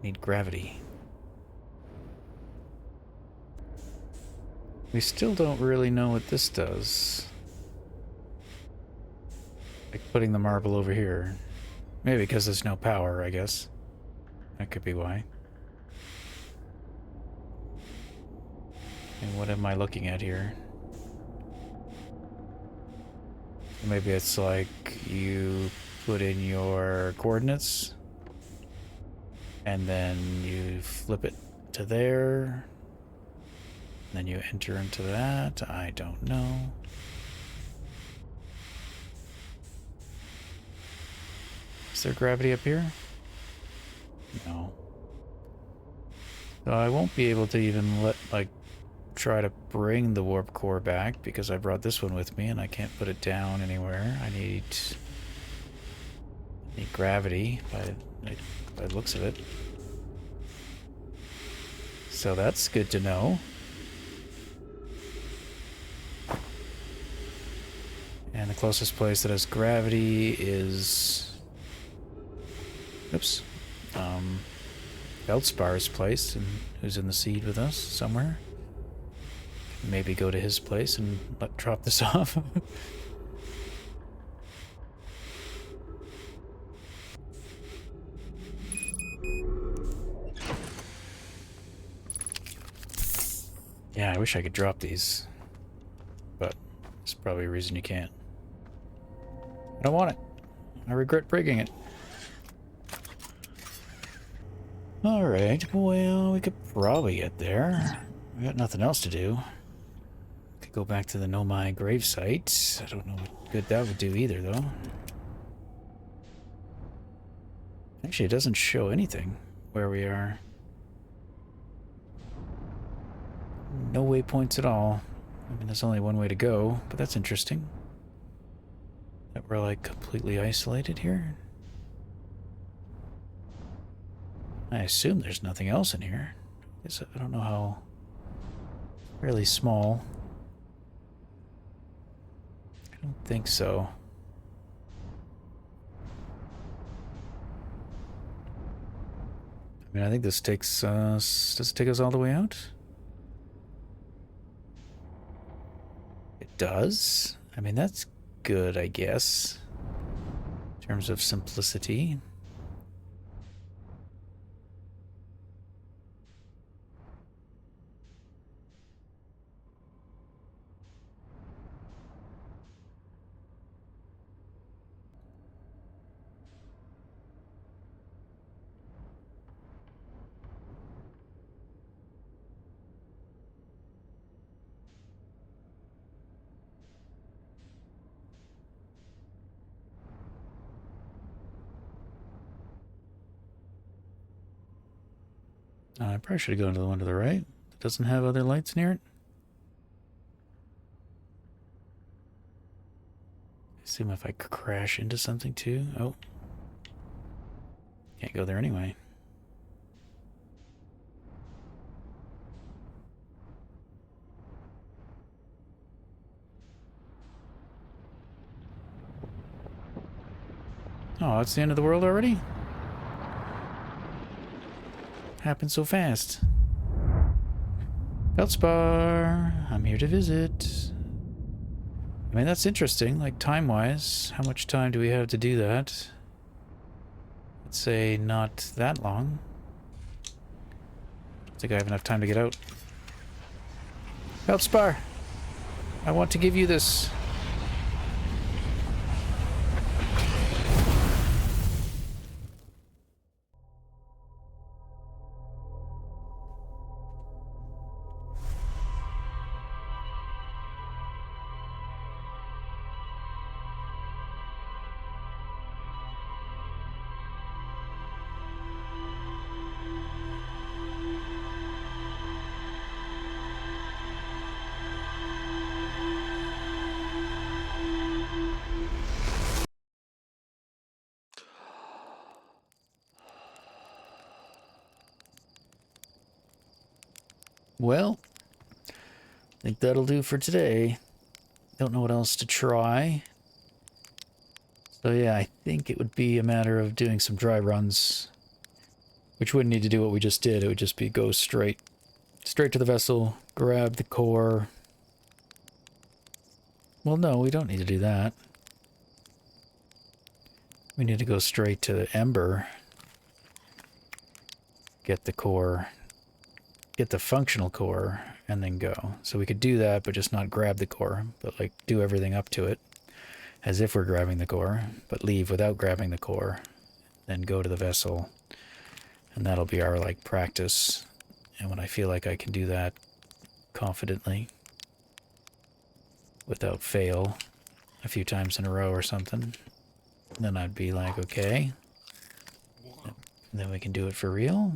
Need gravity. We still don't really know what this does. Like putting the marble over here. Maybe because there's no power, I guess. That could be why. what am I looking at here? Maybe it's like you put in your coordinates and then you flip it to there. And then you enter into that. I don't know. Is there gravity up here? No. So I won't be able to even try to bring the warp core back because I brought this one with me and I can't put it down anywhere. I need gravity by the looks of it. So that's good to know. And the closest place that has gravity is... Oops. Feldspar's place, and who's in the seed with us somewhere. Maybe go to his place and drop this off. Yeah, I wish I could drop these, but there's probably a reason you can't. I don't want it. I regret breaking it. Alright, well, we could probably get there. We got nothing else to do. Could go back to the Nomai gravesite. I don't know what good that would do either, though. Actually, it doesn't show anything where we are. No waypoints at all. I mean, there's only one way to go, but that's interesting. That we're, like, completely isolated here. I assume there's nothing else in here. I don't know how... Fairly small. I don't think so. I mean, I think this takes us... Does it take us all the way out? It does? I mean, that's good, I guess. In terms of simplicity. I probably should have gone to the one to the right. It doesn't have other lights near it. Assume if I crash into something too. Oh. Can't go there anyway. Oh, it's the end of the world already? Happened so fast. Feldspar, I'm here to visit. I mean, that's interesting, like time-wise. How much time do we have to do that? Let's say not that long. I think I have enough time to get out. Feldspar, I want to give you this. Well, I think that'll do for today. Don't know what else to try. So yeah, I think it would be a matter of doing some dry runs. Which wouldn't need to do what we just did. It would just be go straight to the vessel, grab the core. Well, no, we don't need to do that. We need to go straight to Ember. Get the core. Get the functional core. and then go. So we could do that, but just not grab the core, but like do everything up to it as if we're grabbing the core, but leave without grabbing the core, then go to the vessel, and that'll be our like practice. And when I feel like I can do that confidently without fail a few times in a row or something, then I'd be like, okay, then we can do it for real.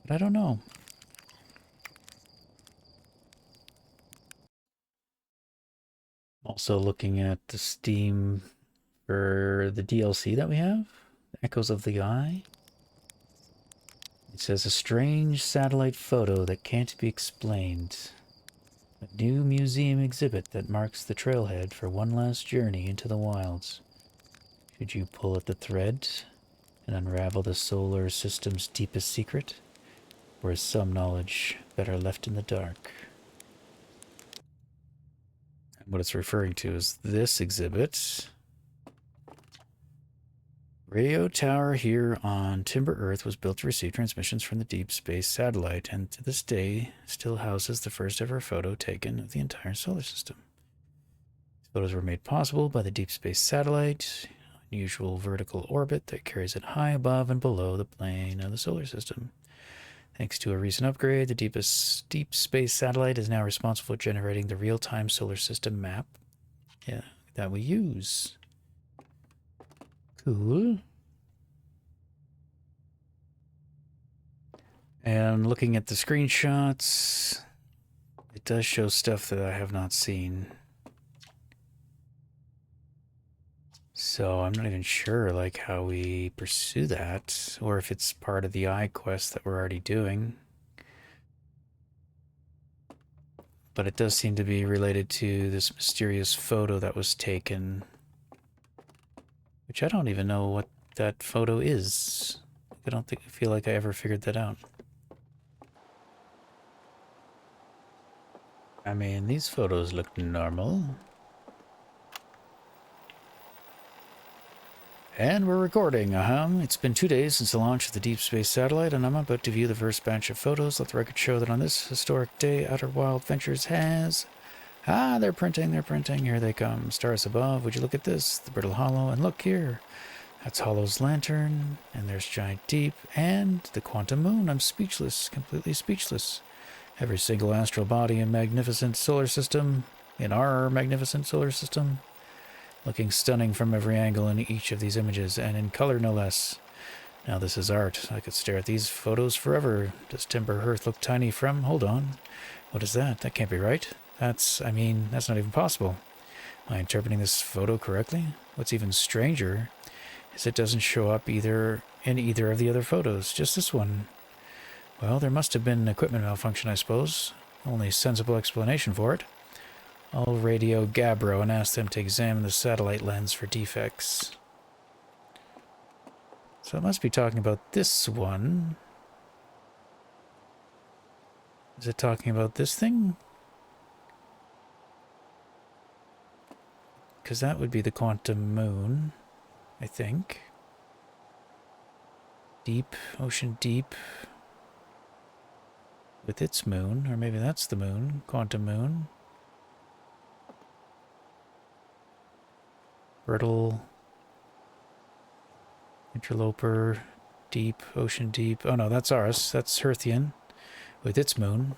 But I don't know. Also looking at the Steam for the DLC that we have, Echoes of the Eye. It says a strange satellite photo that can't be explained. A new museum exhibit that marks the trailhead for one last journey into the wilds. Should you pull at the thread and unravel the solar system's deepest secret? Or is some knowledge better left in the dark? And what it's referring to is this exhibit. Radio tower here on Timber Earth was built to receive transmissions from the deep space satellite, and to this day still houses the first ever photo taken of the entire solar system. These photos were made possible by the deep space satellite, unusual vertical orbit that carries it high above and below the plane of the solar system. Thanks to a recent upgrade, the deep space satellite is now responsible for generating the real-time solar system map that we use. Cool. And looking at the screenshots, it does show stuff that I have not seen. So I'm not even sure like how we pursue that, or if it's part of the eye quest that we're already doing. But it does seem to be related to this mysterious photo that was taken, which I don't even know what that photo is. I feel like I ever figured that out. I mean, these photos look normal. And we're recording, It's been 2 days since the launch of the Deep Space Satellite, and I'm about to view the first batch of photos. Let the record show that on this historic day, Outer Wild Ventures has... they're printing, Here they come. Stars above, would you look at this? The Brittle Hollow, and look here. That's Hollow's lantern, and there's Giant Deep, and the Quantum Moon. I'm speechless, completely speechless. Every single astral body in our magnificent solar system, looking stunning from every angle in each of these images, and in color no less. Now this is art. I could stare at these photos forever. Does Timber Earth look tiny from... Hold on. What is that? That can't be right. That's not even possible. Am I interpreting this photo correctly? What's even stranger is it doesn't show up in either of the other photos, just this one. Well, there must have been an equipment malfunction, I suppose. Only sensible explanation for it. I'll radio Gabbro and ask them to examine the satellite lens for defects. So it must be talking about this one. Is it talking about this thing? Because that would be the Quantum Moon, I think. Deep, ocean deep. With its moon, or maybe that's the moon, Quantum Moon. Brittle, Interloper, Deep, Ocean Deep. Oh no, that's ours. That's Hearthian with its moon.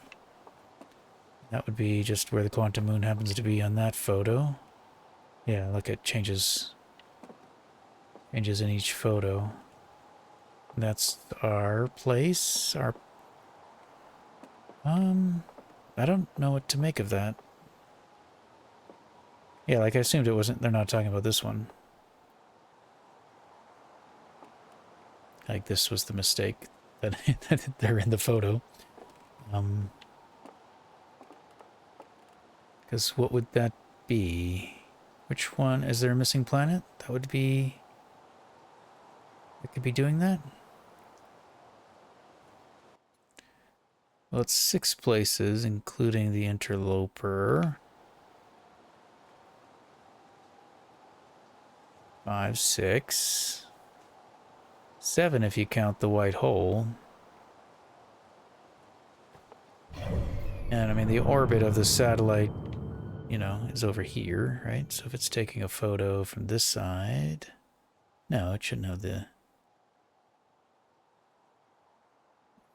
That would be just where the Quantum Moon happens to be on that photo. Yeah, look, it changes in each photo. That's our place. I don't know what to make of that. Yeah, like I assumed it wasn't, they're not talking about this one. Like this was the mistake that they're in the photo. Because what would that be? Which one? Is there a missing planet? That would be... It could be doing that? Well, it's 6 places, including the Interloper. 5, 6. 7 if you count the white hole. And I mean, the orbit of the satellite, you know, is over here, right? So if it's taking a photo from this side, no, it shouldn't have the...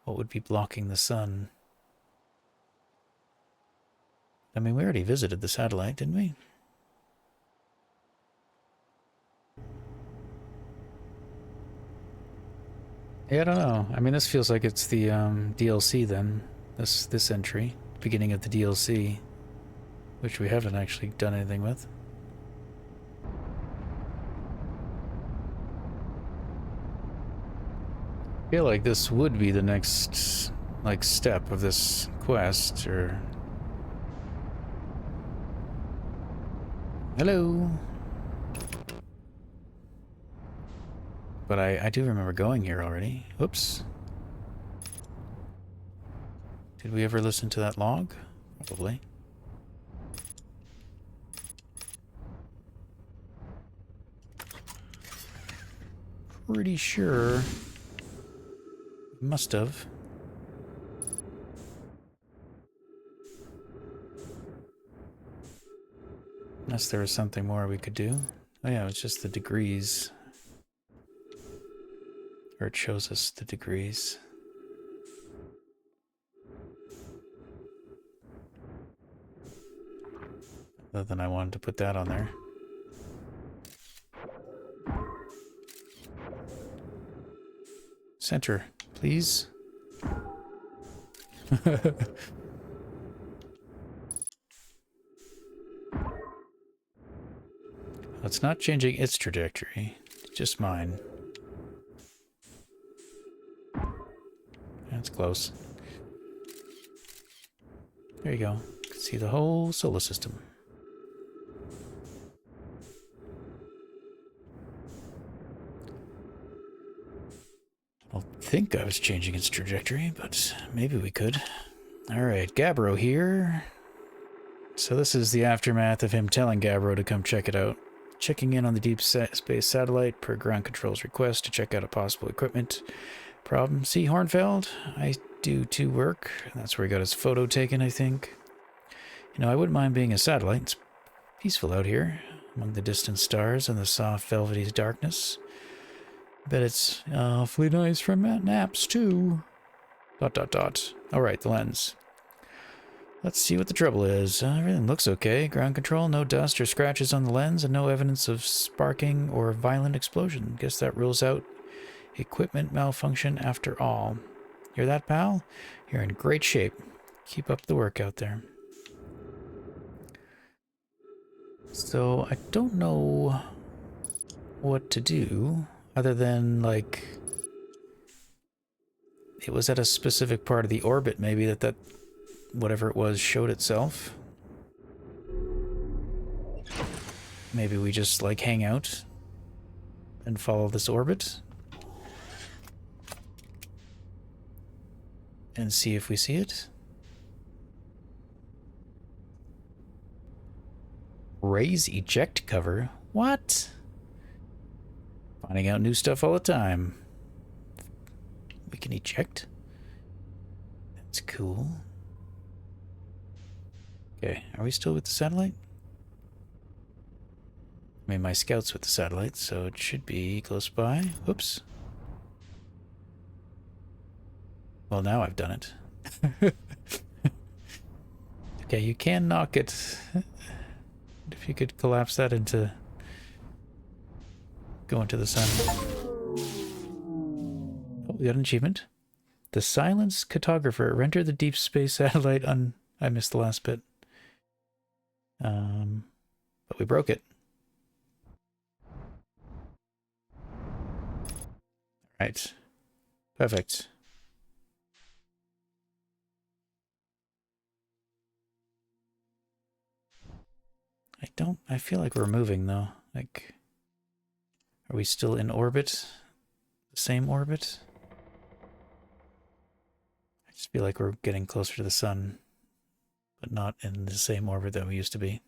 What would be blocking the sun? I mean, we already visited the satellite, didn't we? Yeah, I don't know. I mean, this feels like it's the DLC then. This entry, beginning of the DLC, which we haven't actually done anything with. I feel like this would be the next, like, step of this quest, or... Hello! But I do remember going here already. Oops. Did we ever listen to that log? Probably. Pretty sure. Must have. Unless there was something more we could do. Oh yeah, it's just the degrees. Or it shows us the degrees. Other than I wanted to put that on there. Center, please. It's not changing its trajectory, just mine. That's close. There you go. You can see the whole solar system. I don't think I was changing its trajectory, but maybe we could. Alright, Gabbro here. So this is the aftermath of him telling Gabbro to come check it out. Checking in on the deep space satellite per ground control's request to check out a possible equipment problem. See, Hornfeld? I do too work. That's where he got his photo taken, I think. You know, I wouldn't mind being a satellite. It's peaceful out here, among the distant stars and the soft velvety darkness. Bet it's awfully nice for naps, too. ... Alright, the lens. Let's see what the trouble is. Everything looks okay. Ground control, no dust or scratches on the lens, and no evidence of sparking or violent explosion. Guess that rules out equipment malfunction after all. Hear that, pal? You're in great shape. Keep up the work out there. So, I don't know what to do, other than, like... It was at a specific part of the orbit, maybe, that whatever it was showed itself. Maybe we just, like, hang out and follow this orbit and see if we see it. Raise eject cover? What? Finding out new stuff all the time. We can eject? That's cool. Okay, are we still with the satellite? I mean, my scout's with the satellite, so it should be close by. Whoops. Well, now I've done it. Okay, you can knock it. If you could collapse that into... Go into the sun. Oh, we got an achievement. The Silence Cartographer. Render the deep space satellite on... I missed the last bit. But we broke it. Right. Perfect. I feel like we're moving though. Like, are we still in orbit? The same orbit? I just feel like we're getting closer to the sun, but not in the same orbit that we used to be.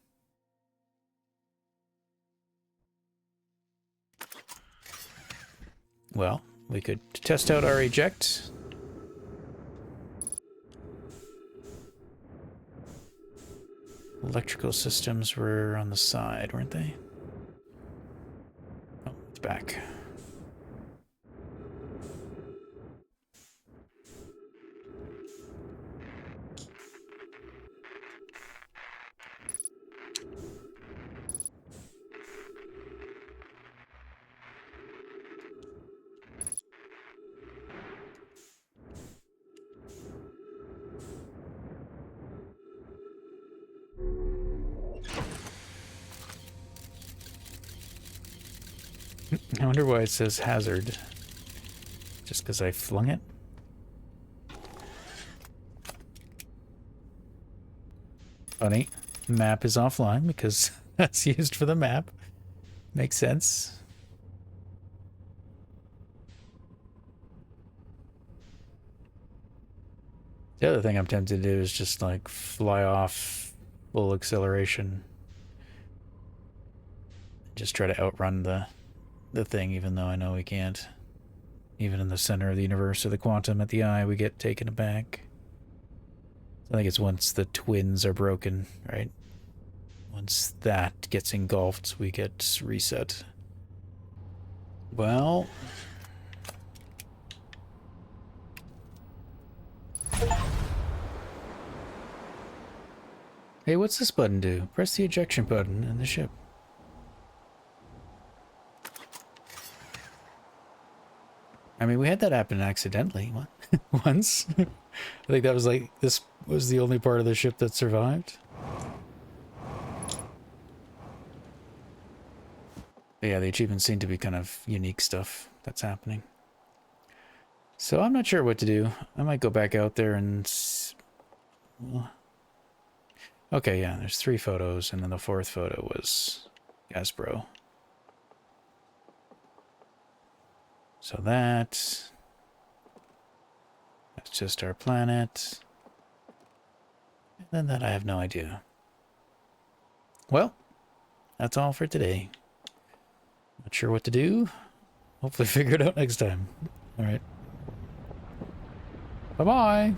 Well, we could test out our eject. Electrical systems were on the side, weren't they? Oh, it's back. I wonder why it says hazard. Just because I flung it? Funny. Map is offline because that's used for the map. Makes sense. The other thing I'm tempted to do is just like fly off full acceleration. Just try to outrun the thing, even though I know we can't. Even in the center of the universe or the quantum at the eye, we get taken aback. I think it's once the twins are broken, right? Once that gets engulfed, we get reset. Well... Hey, what's this button do? Press the ejection button in the ship. I mean, we had that happen accidentally once. I think that was like, this was the only part of the ship that survived. But yeah, the achievements seem to be kind of unique stuff that's happening. So I'm not sure what to do. I might go back out there and... Okay, yeah, there's 3 photos, and then the 4th photo was Gasbro. So that's just our planet. And then that I have no idea. Well, that's all for today. Not sure what to do. Hopefully figure it out next time. All right. Bye-bye.